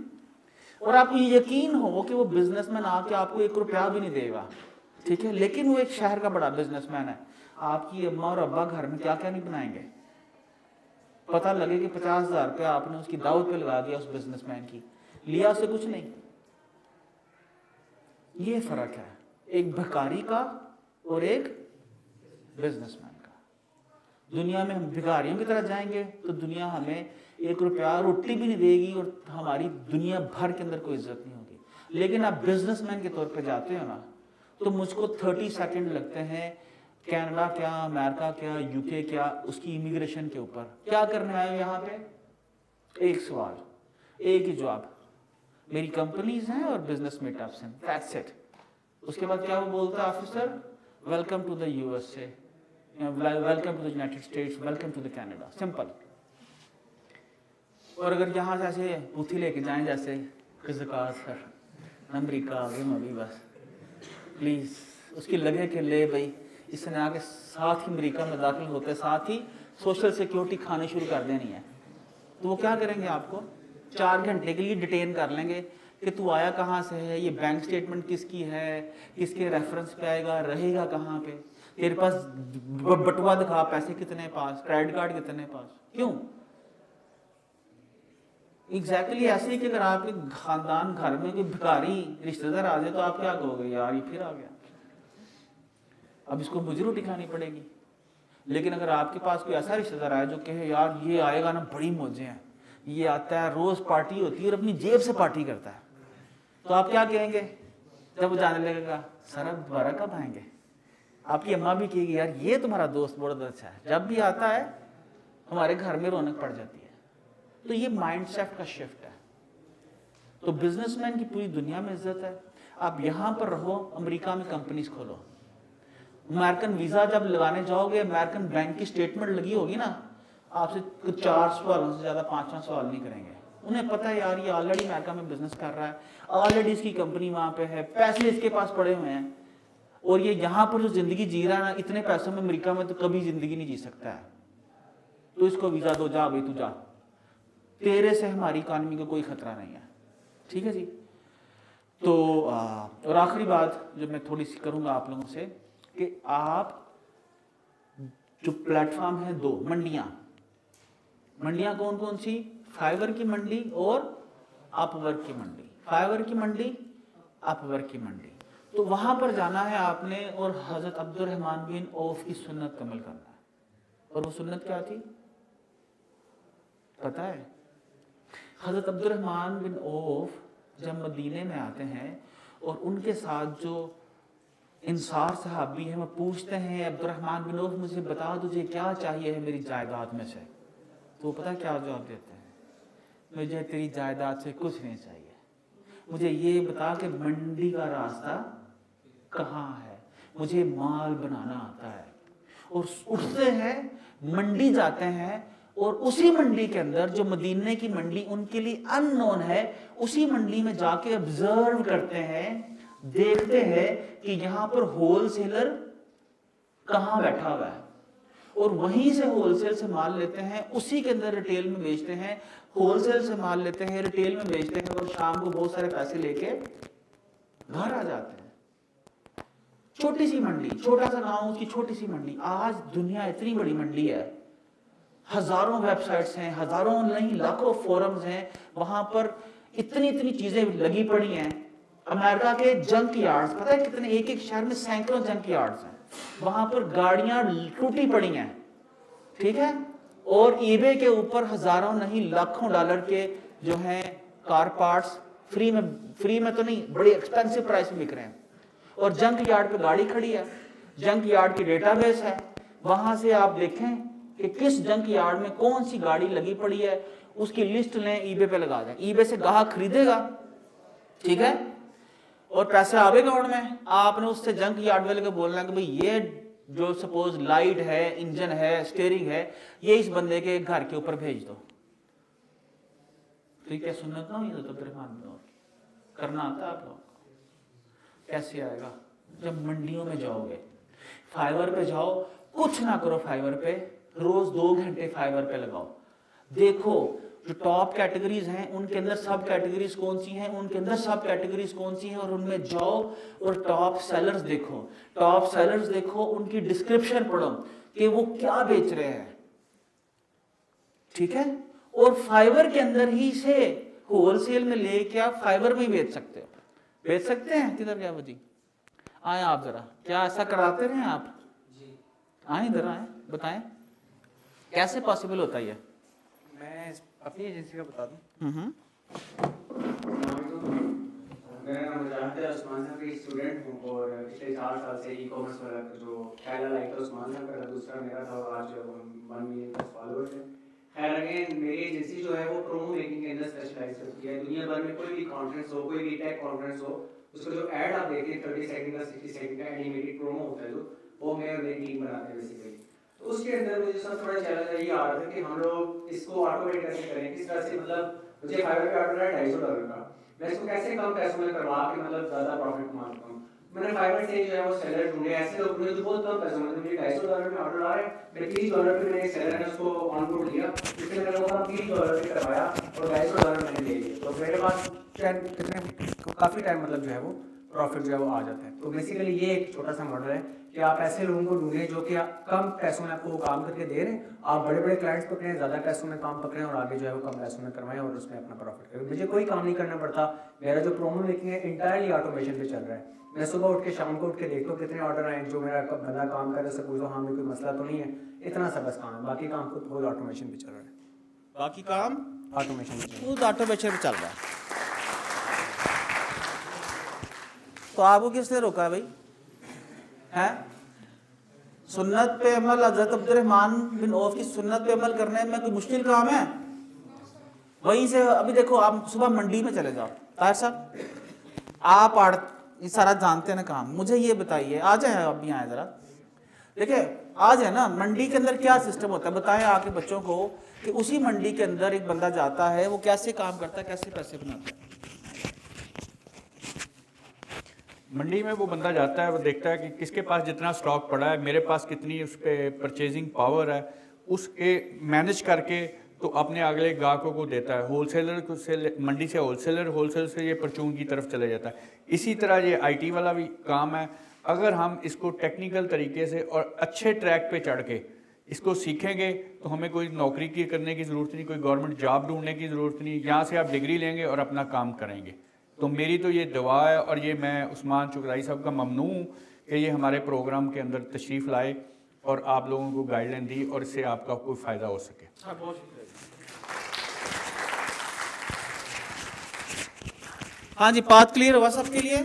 और आपको ये यकीन हो कि वो बिजनेसमैन आके आपको 1 रुपया भी नहीं देगा, ठीक है, लेकिन वो एक शहर का बड़ा बिजनेसमैन है। आपकी अम्मा और अब्बा घर में क्या क्या नहीं बनाएंगे। पता लगे कि 50,000 रुपया आपने उसकी दावत पे लगा दिया, उस बिजनेसमैन की, लिया उससे कुछ नहीं। ये फर्क है एक भिखारी का और एक बिजनेसमैन का। दुनिया में हम भिखारियों की तरह जाएंगे तो दुनिया हमें 1 रुपया रोटी भी नहीं देगी और हमारी दुनिया भर के अंदर कोई इज्जत नहीं होगी। लेकिन आप बिजनेसमैन के तौर पे जाते हो ना, तो मुझको 30 सेकंड लगते हैं कनाडा क्या, अमेरिका क्या, यूके क्या, उसकी इमिग्रेशन के ऊपर क्या करने आए यहाँ पे। एक सवाल, एक ही जवाब, मेरी कंपनीज हैं और बिजनेस मीटअप्स हैं, दैट्स इट। उसके बाद क्या वो बोलता है officer, welcome to the USA, welcome to the United States, welcome to the Canada, simple. और अगर यहाँ से ऐसे पुथी लेके जाएं जैसे सर अमरीका अभी बस प्लीज, उसकी लगे कि ले भाई इसने आके साथ ही अमेरिका में दाखिल होते साथ ही सोशल सिक्योरिटी खाने शुरू कर देनी है, तो वो क्या करेंगे? आपको 4 घंटे के लिए डिटेन कर लेंगे कि तू आया कहाँ से है, ये बैंक स्टेटमेंट किसकी है, किसके रेफरेंस पे आएगा, रहेगा कहाँ पे, तेरे पास बटुआ दिखा, पैसे कितने पास, क्रेडिट कार्ड कितने पास। क्यों? एग्जैक्टली ऐसे ही कि अगर आपके खानदान घर में कोई भिखारी रिश्तेदार आ जाए तो आप क्या कहोगे? यार ये फिर आ गया, अब इसको मुझे रोटी खानी पड़ेगी। लेकिन अगर आपके पास कोई ऐसा रिश्तेदार आए जो कहे यार ये आएगा ना, बड़ी मौजें हैं, ये आता है, रोज पार्टी होती है और अपनी जेब से पार्टी करता है, तो आप क्या कहेंगे जब वो जाने लगेगा, सर अब दोबारा कब आएंगे? आपकी अम्मा भी कहेगी यार ये तुम्हारा दोस्त बहुत अच्छा है, जब भी आता है हमारे घर में रौनक पड़ जाती है। तो ये माइंडसेट का शिफ्ट है। तो बिजनेसमैन की पूरी दुनिया में इज्जत है। आप यहां पर रहो, अमेरिका में कंपनीज खोलो, अमेरिकन वीजा जब लगाने जाओगे, अमेरिकन बैंक की स्टेटमेंट लगी होगी ना, आपसे 4 सवालों से ज्यादा 5 सवाल नहीं करेंगे। उन्हें पता है यार ये ऑलरेडी अमेरिका में बिजनेस कर रहा है, ऑलरेडी इसकी कंपनी वहां पे है, पैसे इसके पास पड़े हुए हैं, और ये यहाँ पर जो जिंदगी जी रहा है ना, इतने पैसों में अमेरिका में तो कभी जिंदगी नहीं जी सकता है। तो इसको वीजा दो, जा भाई तू जा, तेरे से हमारी इकॉनमी को कोई खतरा नहीं है। ठीक है जी। तो और आखिरी बात जो मैं थोड़ी सी करूंगा आप लोगों से, कि आप जो प्लेटफॉर्म है, 2 मंडियां कौन कौन सी? फाइवर की मंडी और अपवर्क की मंडी। फाइवर की मंडी, अपवर्क की मंडी। तो वहां पर जाना है आपने और हजरत अब्दुर्रहमान बिन औफ की सुन्नत कमल करना है। और वो सुन्नत क्या थी पता है? हजरत अब्दुर्रहमान बिन औफ जब मदीने में आते हैं और उनके साथ जो इंसार सहाबी है, वो पूछते हैं अब्दुर्रहमान बिन औफ मुझे बता तुझे क्या चाहिए है मेरी जायदाद में से? तो वो पता क्या जवाब देते हैं? मुझे तेरी जायदाद से कुछ नहीं चाहिए, मुझे ये बता कि मंडी का रास्ता कहाँ है, मुझे माल बनाना आता है। और उठते हैं, मंडी जाते हैं, और उसी मंडी के अंदर जो मदीने की मंडी उनके लिए अननोन है, उसी मंडी में जाके ऑब्जर्व करते हैं, देखते हैं कि यहाँ पर होलसेलर कहाँ बैठा हुआ है, और वहीं से होलसेल से माल लेते हैं, उसी के अंदर रिटेल में बेचते हैं, होलसेल से माल लेते हैं, रिटेल में बेचते हैं, और शाम को बहुत सारे पैसे लेके घर आ जाते हैं। छोटी सी मंडी, छोटा सा गांव, उसकी छोटी सी मंडी। आज दुनिया इतनी बड़ी मंडी है, हजारों वेबसाइट्स हैं, हजारों नहीं लाखों फोरम्स हैं, वहां पर इतनी इतनी चीजें लगी पड़ी हैं। अमेरिका के जंक यार्ड्स, पता है कितने? एक एक शहर में सैकड़ों जंक यार्ड्स हैं, वहां पर गाड़ियां टूटी पड़ी हैं। ठीक है। और ईबे के ऊपर हजारों नहीं लाखों डॉलर के जो हैं कार पार्ट्स फ्री में तो नहीं, बड़ी एक्सपेंसिव प्राइस में बिक रहे हैं। और जंक यार्ड पे गाड़ी खड़ी है, जंक यार्ड की डेटाबेस है, वहां से आप देखें कि किस जंक यार्ड में कौन सी गाड़ी लगी पड़ी है, उसकी लिस्ट लें, ईबे पे लगा दें। ईबे से ग्राहक खरीदेगा, ठीक है, और पैसे आवे अकाउंट में। आपने उससे जंक यार्ड वाले को बोलना है कि भाई ये जो सपोज लाइट है, इंजन है, स्टीयरिंग है, ये इस बंदे के घर के ऊपर भेज दो। तो क्या सुन्नत ना हुई? तो फिर करना आता है आप लोग को? कैसे आएगा? जब मंडियों में जाओगे, फाइवर पे जाओ, कुछ ना करो फाइवर पे, रोज 2 घंटे फाइवर पे लगाओ, देखो जो टॉप कैटेगरीज हैं उनके अंदर सब कैटेगरीज कौन सी हैं, उनके अंदर सब कैटेगरीज कौन सी हैं, और उनमें जाओ और टॉप सेलर्स देखो, टॉप सेलर्स देखो, उनकी डिस्क्रिप्शन पढ़ो कि वो क्या बेच रहे हैं। ठीक है। और फाइवर के अंदर ही से होलसेल में लेके आप फाइवर में ही बेच सकते हो। बेच सकते हैं? किधर गया वो जी? आए आप जरा, क्या ऐसा कराते रहे आप? आए इधर आए, बताएं कैसे पॉसिबल होता है ये? मैं अपनी एजेंसी का बता दूं। मेरा नाम मुजाहिद है, उस्मान साहब की स्टूडेंट हूँ और पिछले 4 साल से ई-कॉमर्स वाला जो पहला लाइक था उस्मान साहब का, दूसरा मेरा था, और आज 1 मिलियन फॉलोअर्स हैं। खैर अगेन मेरी एजेंसी जो है वो प्रोमो मेकिंग के अंदर स्पेशलाइज करती है। दुनिया भर में कोई भी कॉन्फ्रेंस हो, कोई भी टेक कॉन्फ्रेंस हो, उसका जो ऐड आप देखते हैं 30 सेकंड का 60 सेकंड का एनिमेटेड प्रोमो होता है, जो वो मैं और मेरी टीम बनाते हैं बेसिकली। तो उसके अंदर मुझे सब थोड़ा चैलेंज ये आ रहा था कि हम लोग इसको ऑटोमेट कैसे करें, किस तरह से, मतलब मुझे फाइवर पे ऑर्डर है $250 का, मैं इसको कैसे कम पैसों में करवा के मतलब ज़्यादा प्रॉफिट कमा सकता हूँ। मैंने फाइवर से जो है वो सेलर ढूंढे, ऐसे लोग ढूंढे जो बहुत कम पैसों में, मुझे $250 में ऑर्डर आ रहा है, मैं $30 पे मैंने एक सेलर ने उसको ऑन बोर्ड लिया, जिससे मैंने वो काम $30 पे करवाया और $250 मैंने ले लिया। तो मेरे पास काफ़ी टाइम मतलब जो है वो प्रॉफिट जो है वो आ जाता है। तो बेसिकली ये एक छोटा सा मॉडल है कि आप ऐसे लोगों को ढूंढें जो कि कम पैसों में आपको काम करके दे रहे हैं, आप बड़े बड़े क्लाइंट्स पकड़ें, ज़्यादा पैसों में काम पकड़ें और आगे जो है वो कम पैसों में करवाएं और उसमें अपना प्रॉफिट करें। मुझे कोई काम नहीं करना पड़ता, मेरा जो प्रोमो मेकिंग है इंटायरली ऑटोमेशन पे चल रहा है। मैं सुबह उठ के शाम को उठ के देखता हूँ कितने ऑर्डर आए, जो मेरा बंदा काम करे उससे पूछो हाँ कोई मसला तो नहीं है, इतना सा बस काम है, बाकी काम खुद ऑटोमेशन पे चल रहा है। बाकी काम ऑटोमेशन पे खुद ऑटोमेशन पे चल रहा है। तो आपको किसने रोका है भाई? हैं? सुन्नत पे अमल, हजरत अब्दुर्रहमान बिन औफ की सुन्नत पे अमल करने में कोई मुश्किल काम है? वहीं से अभी देखो, आप सुबह मंडी में चले जाओ, ताहिर साहब आप ये सारा जानते हैं ना काम, मुझे ये बताइए, आ जाए आप भी आए जरा, देखिए आज है ना मंडी के अंदर क्या सिस्टम होता है, बताएं आके बच्चों को कि उसी मंडी के अंदर एक बंदा जाता है, वो कैसे काम करता है, कैसे पैसे बनाता है। मंडी में वो बंदा जाता है, वो देखता है कि किसके पास जितना स्टॉक पड़ा है, मेरे पास कितनी उस पर परचेजिंग पावर है, उसके मैनेज करके तो अपने अगले ग्राहकों को देता है। होलसेलर को से मंडी से होलसेलर, होलसेलर से ये परचून की तरफ चले जाता है। इसी तरह ये आईटी वाला भी काम है। अगर हम इसको टेक्निकल तरीके से और अच्छे ट्रैक पे चढ़ के इसको सीखेंगे तो हमें कोई नौकरी की करने की ज़रूरत नहीं, कोई गवर्नमेंट जॉब ढूंढने की ज़रूरत नहीं। यहाँ से आप डिग्री लेंगे और अपना काम करेंगे। तो मेरी तो ये दुआ है, और ये मैं उस्मान चुगराई साहब का ममनू हूँ कि ये हमारे प्रोग्राम के अंदर तशरीफ़ लाए और आप लोगों को गाइडलाइन दी और इससे आपका कोई फ़ायदा हो सके। हाँ जी, बात क्लियर हुआ सबके लिए?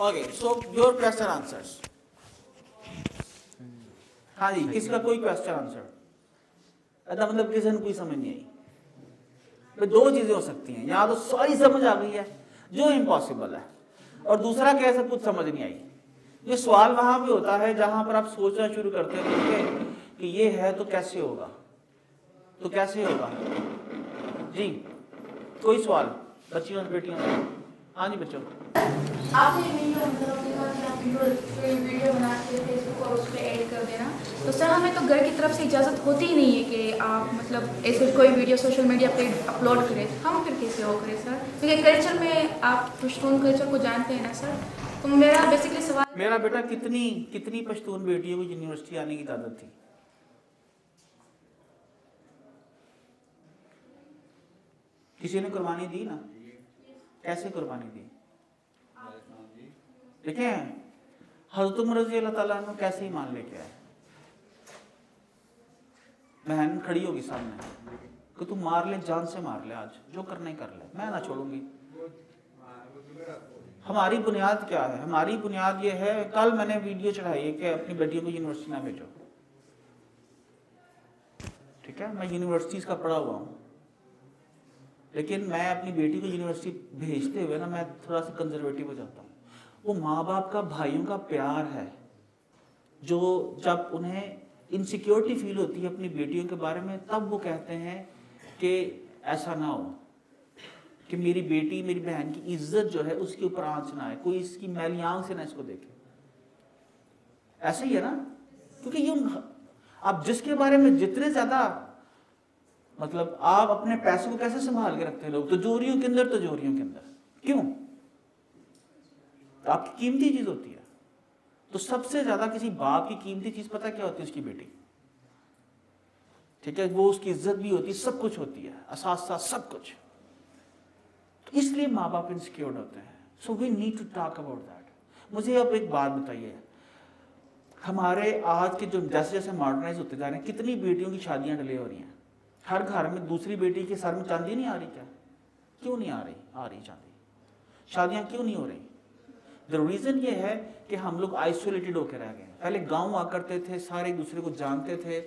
Okay, so your question answers. हाँ जी, किसका कोई क्वेश्चन आंसर? ऐसा मतलब किसी ने कोई समझ नहीं आई। तो दो चीजें हो सकती हैं, या तो सारी समझ आ गई है जो इम्पॉसिबल है, और दूसरा कैसे कुछ समझ नहीं आई। ये सवाल वहां पे होता है जहां पर आप सोचना शुरू करते हैं कि ये है तो कैसे होगा, तो कैसे होगा। जी कोई सवाल बच्चियों बेटियों? हाँ जी बच्चों, आपने वीडियो मतलब आपने कहा कि आप वीडियो बना के फेसबुक और उस पर ऐड कर देना, तो सर हमें तो घर की तरफ से इजाज़त होती ही नहीं है कि आप मतलब ऐसे कोई वीडियो सोशल मीडिया पे अपलोड करें। हम फिर कैसे वो करें सर? क्योंकि कल्चर में आप पश्तून कल्चर को जानते हैं ना सर। तो मेरा बेसिकली सवाल, मेरा बेटा कितनी पश्तून बेटियों को यूनिवर्सिटी आने की इजाजत थी? किसी ने कुर्बानी दी ना? कैसे कुर्बानी दी? देखें हज़रत उमर रज़ी अल्लाह ताला अन्हु कैसे ईमान लेके आए। बहन खड़ी होगी सामने कि तू मार ले, जान से मार ले, आज जो करना ही कर ले, मैं ना छोड़ूंगी। हमारी बुनियाद क्या है? हमारी बुनियाद ये है, कल मैंने वीडियो चढ़ाई है कि अपनी बेटियों को यूनिवर्सिटी ना भेजो। ठीक है, मैं यूनिवर्सिटीज़ का पढ़ा हुआ हूँ, लेकिन मैं अपनी बेटी को यूनिवर्सिटी भेजते हुए ना मैं थोड़ा सा कंजर्वेटिव हो जाता हूँ। वो माँ बाप का, भाइयों का प्यार है जो जब उन्हें इनसिक्योरिटी फील होती है अपनी बेटियों के बारे में, तब वो कहते हैं कि ऐसा ना हो कि मेरी बेटी, मेरी बहन की इज्जत जो है उसके ऊपर आंच ना आए, कोई इसकी मैली आंख से ना इसको देखे। ऐसे ही है ना? क्योंकि ये आप जिसके बारे में जितने ज्यादा मतलब आप अपने पैसों को कैसे संभाल के रखते हैं लोग, तिजोरियों के अंदर, तिजोरियों के अंदर। क्यों? तो आपकी कीमती चीज होती है। तो सबसे ज्यादा किसी बाप की कीमती चीज पता क्या होती है? उसकी बेटी। ठीक है, वो उसकी इज्जत भी होती है, सब कुछ होती है, असासा सब कुछ। तो इसलिए माँ बाप इनसिक्योर होते हैं। So we need to talk about that. मुझे अब एक बात बताइए, हमारे आज के जो जैसे जैसे मॉडर्नाइज होते जा रहे हैं, कितनी बेटियों की शादियां डिले हो रही हैं। हर घर में दूसरी बेटी के सर में चांदी नहीं आ रही क्या? क्यों नहीं आ रही? आ रही चांदी। शादियां क्यों नहीं हो रही? द रीजन ये है कि हम लोग आइसोलेटेड होकर रह गए। पहले गांव हुआ करते थे, सारे एक दूसरे को जानते थे,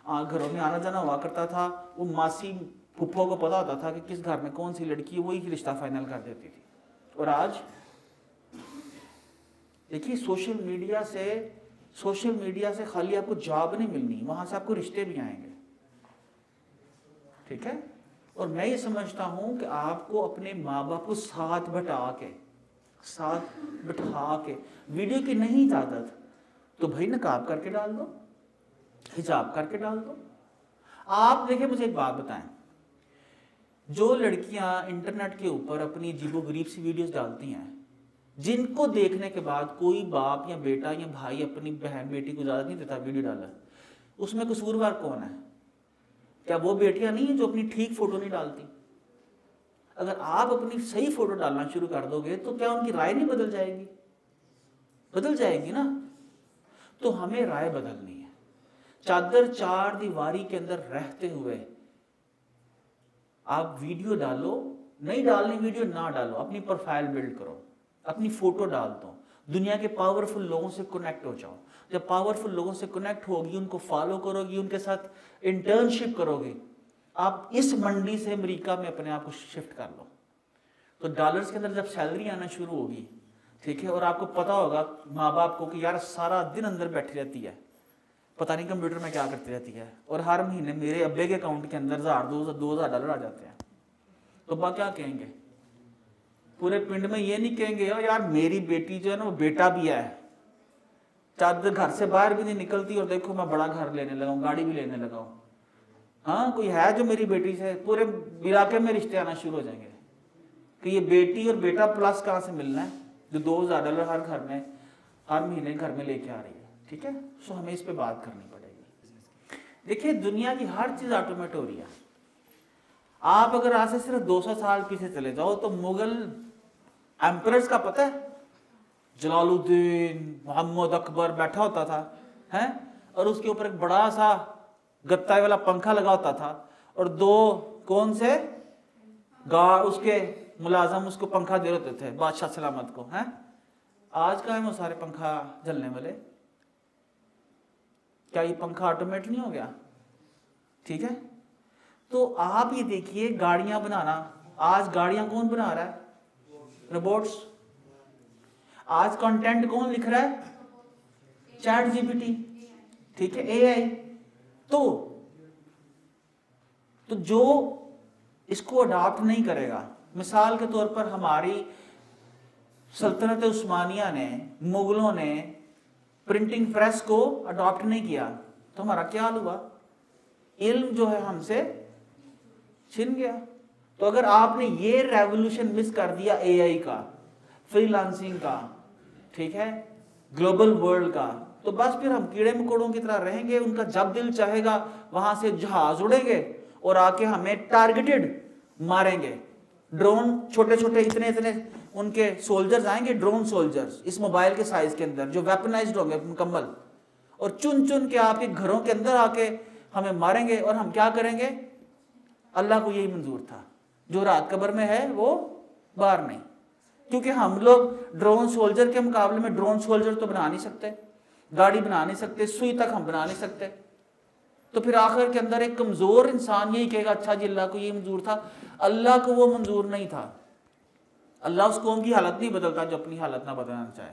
घरों में आना जाना हुआ करता था, वो मासी फुफ्फो को पता होता था कि किस घर में कौन सी लड़की है, वही रिश्ता फाइनल कर देती थी। और आज देखिए सोशल मीडिया से खाली आपको जॉब नहीं मिलनी, वहां से आपको रिश्ते भी आएंगे। ठीक है, और मैं ये समझता हूं कि आपको अपने माँ बाप को साथ बिठा के वीडियो की नहीं इजाजत तो भाई नकाब करके डाल दो, हिजाब करके डाल दो। आप देखिए, मुझे एक बात बताएं, जो लड़कियां इंटरनेट के ऊपर अपनी अजीबोगरीब सी वीडियोस डालती हैं, जिनको देखने के बाद कोई बाप या बेटा या भाई अपनी बहन बेटी को इजाजत नहीं देता वीडियो डाला, उसमें कसूरवार कौन है? क्या वो बेटियां नहीं है जो अपनी ठीक फोटो नहीं डालती? अगर आप अपनी सही फोटो डालना शुरू कर दोगे तो क्या उनकी राय नहीं बदल जाएगी? बदल जाएगी ना। तो हमें राय बदलनी है। चादर चार दीवारी के अंदर रहते हुए आप वीडियो डालो, नहीं डालनी वीडियो ना डालो, अपनी प्रोफाइल बिल्ड करो, अपनी फोटो डाल दो, दुनिया के पावरफुल लोगों से कनेक्ट हो जाओ। जब पावरफुल लोगों से कनेक्ट होगी, उनको फॉलो करोगी, उनके साथ इंटर्नशिप करोगे, आप इस मंडी से अमेरिका में अपने आप को शिफ्ट कर लो। तो डॉलर्स के अंदर जब सैलरी आना शुरू होगी, ठीक है, और आपको पता होगा माँ बाप को कि यार सारा दिन अंदर बैठी रहती है, पता नहीं कंप्यूटर में क्या करती रहती है, और हर महीने मेरे अब्बे के अकाउंट के अंदर 1000-2000 डॉलर आ जाते हैं, तो बा क्या कहेंगे? पूरे पिंड में ये नहीं कहेंगे यार मेरी बेटी जो है ना वो बेटा भी है, चादर घर से बाहर भी नहीं निकलती, और देखो मैं बड़ा घर लेने लगा हूँ, गाड़ी भी लेने लगा हूँ। हाँ, कोई है जो मेरी बेटी से, पूरे इलाके में रिश्ते आना शुरू हो जाएंगे कि ये बेटी और बेटा प्लस कहाँ से मिलना है, जो 2000 डॉलर हर घर में हर महीने घर में लेके आ रही है। ठीक है, सो हमें इस पे बात करनी पड़ेगी। देखिए दुनिया की हर चीज ऑटोमेट हो रही है। आप अगर आज से सिर्फ 200 साल पीछे चले जाओ तो मुगल एम्परर्स का पता है, जलालुद्दीन, मोहम्मद अकबर बैठा होता था, हैं, और उसके ऊपर एक बड़ा सा गत्ता वाला पंखा लगा होता था, और 2 कौन से उसके मुलाजम उसको पंखा दे होते थे बादशाह सलामत को, हैं। आज का है वो सारे पंखा जलने वाले, क्या ये पंखा ऑटोमेट नहीं हो गया? ठीक है, तो आप ये देखिए गाड़ियां बनाना, आज गाड़ियां कौन बना रहा है? रोबोट्स। आज कंटेंट कौन लिख रहा है? चैट जीपीटी, ठीक है, एआई। तो जो इसको अडॉप्ट नहीं करेगा, मिसाल के तौर पर हमारी सल्तनत उस्मानिया ने, मुगलों ने प्रिंटिंग प्रेस को अडॉप्ट नहीं किया, तो हमारा क्या हाल हुआ? इल्म जो है हमसे छिन गया। तो अगर आपने ये रेवोल्यूशन मिस कर दिया एआई का, फ्रीलांसिंग का, ठीक है, ग्लोबल वर्ल्ड का, तो बस फिर हम कीड़े मकोड़ों की तरह रहेंगे। उनका जब दिल चाहेगा वहां से जहाज उड़ेंगे और आके हमें टारगेटेड मारेंगे। ड्रोन छोटे छोटे इतने उनके सोल्जर्स आएंगे, ड्रोन सोल्जर्स इस मोबाइल के साइज के अंदर, जो वेपनाइज्ड होंगे मुकम्मल, और चुन चुन के आपके घरों के अंदर आके हमें मारेंगे। और हम क्या करेंगे? अल्लाह को यही मंजूर था, जो रात कब्र में है वो बाहर नहीं, क्योंकि हम लोग ड्रोन सोल्जर के मुकाबले में ड्रोन सोल्जर तो बना नहीं सकते, गाड़ी बना नहीं सकते, सुई तक हम बना नहीं सकते। तो फिर आखिर के अंदर एक कमजोर इंसान यही कहेगा अच्छा जी अल्लाह को ये मंजूर था। अल्लाह को वो मंजूर नहीं था। अल्लाह उस कौम की हालत नहीं बदलता जो अपनी हालत ना बदलना चाहे।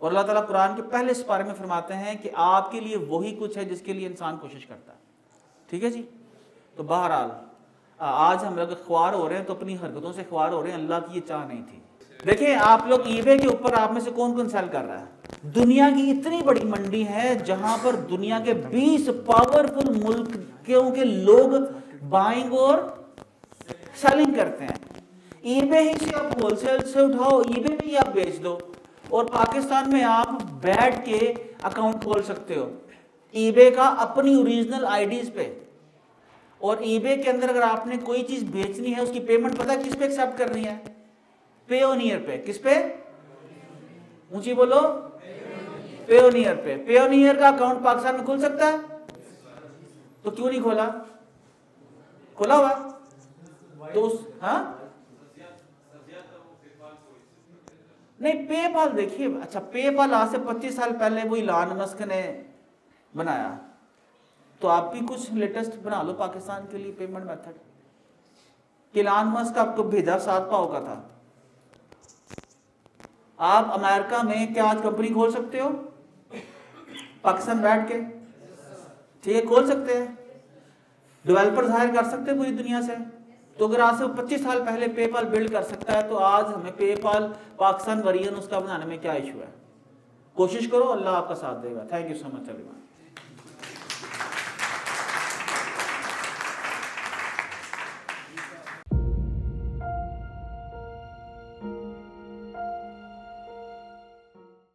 और अल्लाह ताला कुरान के पहले सिपारे में फरमाते हैं कि आपके लिए वही कुछ है जिसके लिए इंसान कोशिश करता है। ठीक है जी। तो बहरहाल आज हम लोग ख्वार हो रहे हैं तो अपनी हरकतों से ख्वार हो रहे हैं, अल्लाह की ये चाह नहीं थी। देखिए आप लोग ईबे के ऊपर आप में से कौन कौन सेल कर रहा है? दुनिया की इतनी बड़ी मंडी है जहां पर दुनिया के 20 पावरफुल मुल्कों के लोग बाइंग और सेलिंग करते हैं। ईबे ही से आप होलसेल से उठाओ, ईबे में ही आप बेच दो, और पाकिस्तान में आप बैठ के अकाउंट खोल सकते हो ईबे का अपनी ओरिजिनल आईडीज पे। और ईबे के अंदर अगर आपने कोई चीज बेचनी है उसकी पेमेंट पता है किस पे एक्सेप्ट करनी है? पेयोनियर पे। किस पे? ऊंची बोलो। पेयोनियर पे। पेयोनियर का अकाउंट पाकिस्तान में खुल सकता है? तो क्यों नहीं खोला? खोला हुआ तो हाँ नहीं, पेपाल देखिए, अच्छा पेपाल आज से 25 साल पहले वो इलान मस्क ने बनाया, तो आप भी कुछ लेटेस्ट बना लो पाकिस्तान के लिए पेमेंट मेथड। इलान मस्क आपको भेजा 7 पाव का था। आप अमेरिका में क्या आज कंपनी खोल सकते हो? पाकिस्तान बैठ के, ठीक है, खोल सकते हैं। डेवलपर्स हायर कर सकते हैं पूरी दुनिया से। तो अगर आज से 25 साल पहले पेपाल बिल्ड कर सकता है तो आज हमें पेपाल पाकिस्तान वर्जन उसका बनाने में क्या इशू है? कोशिश करो, अल्लाह आपका साथ देगा। Thank you so much everyone.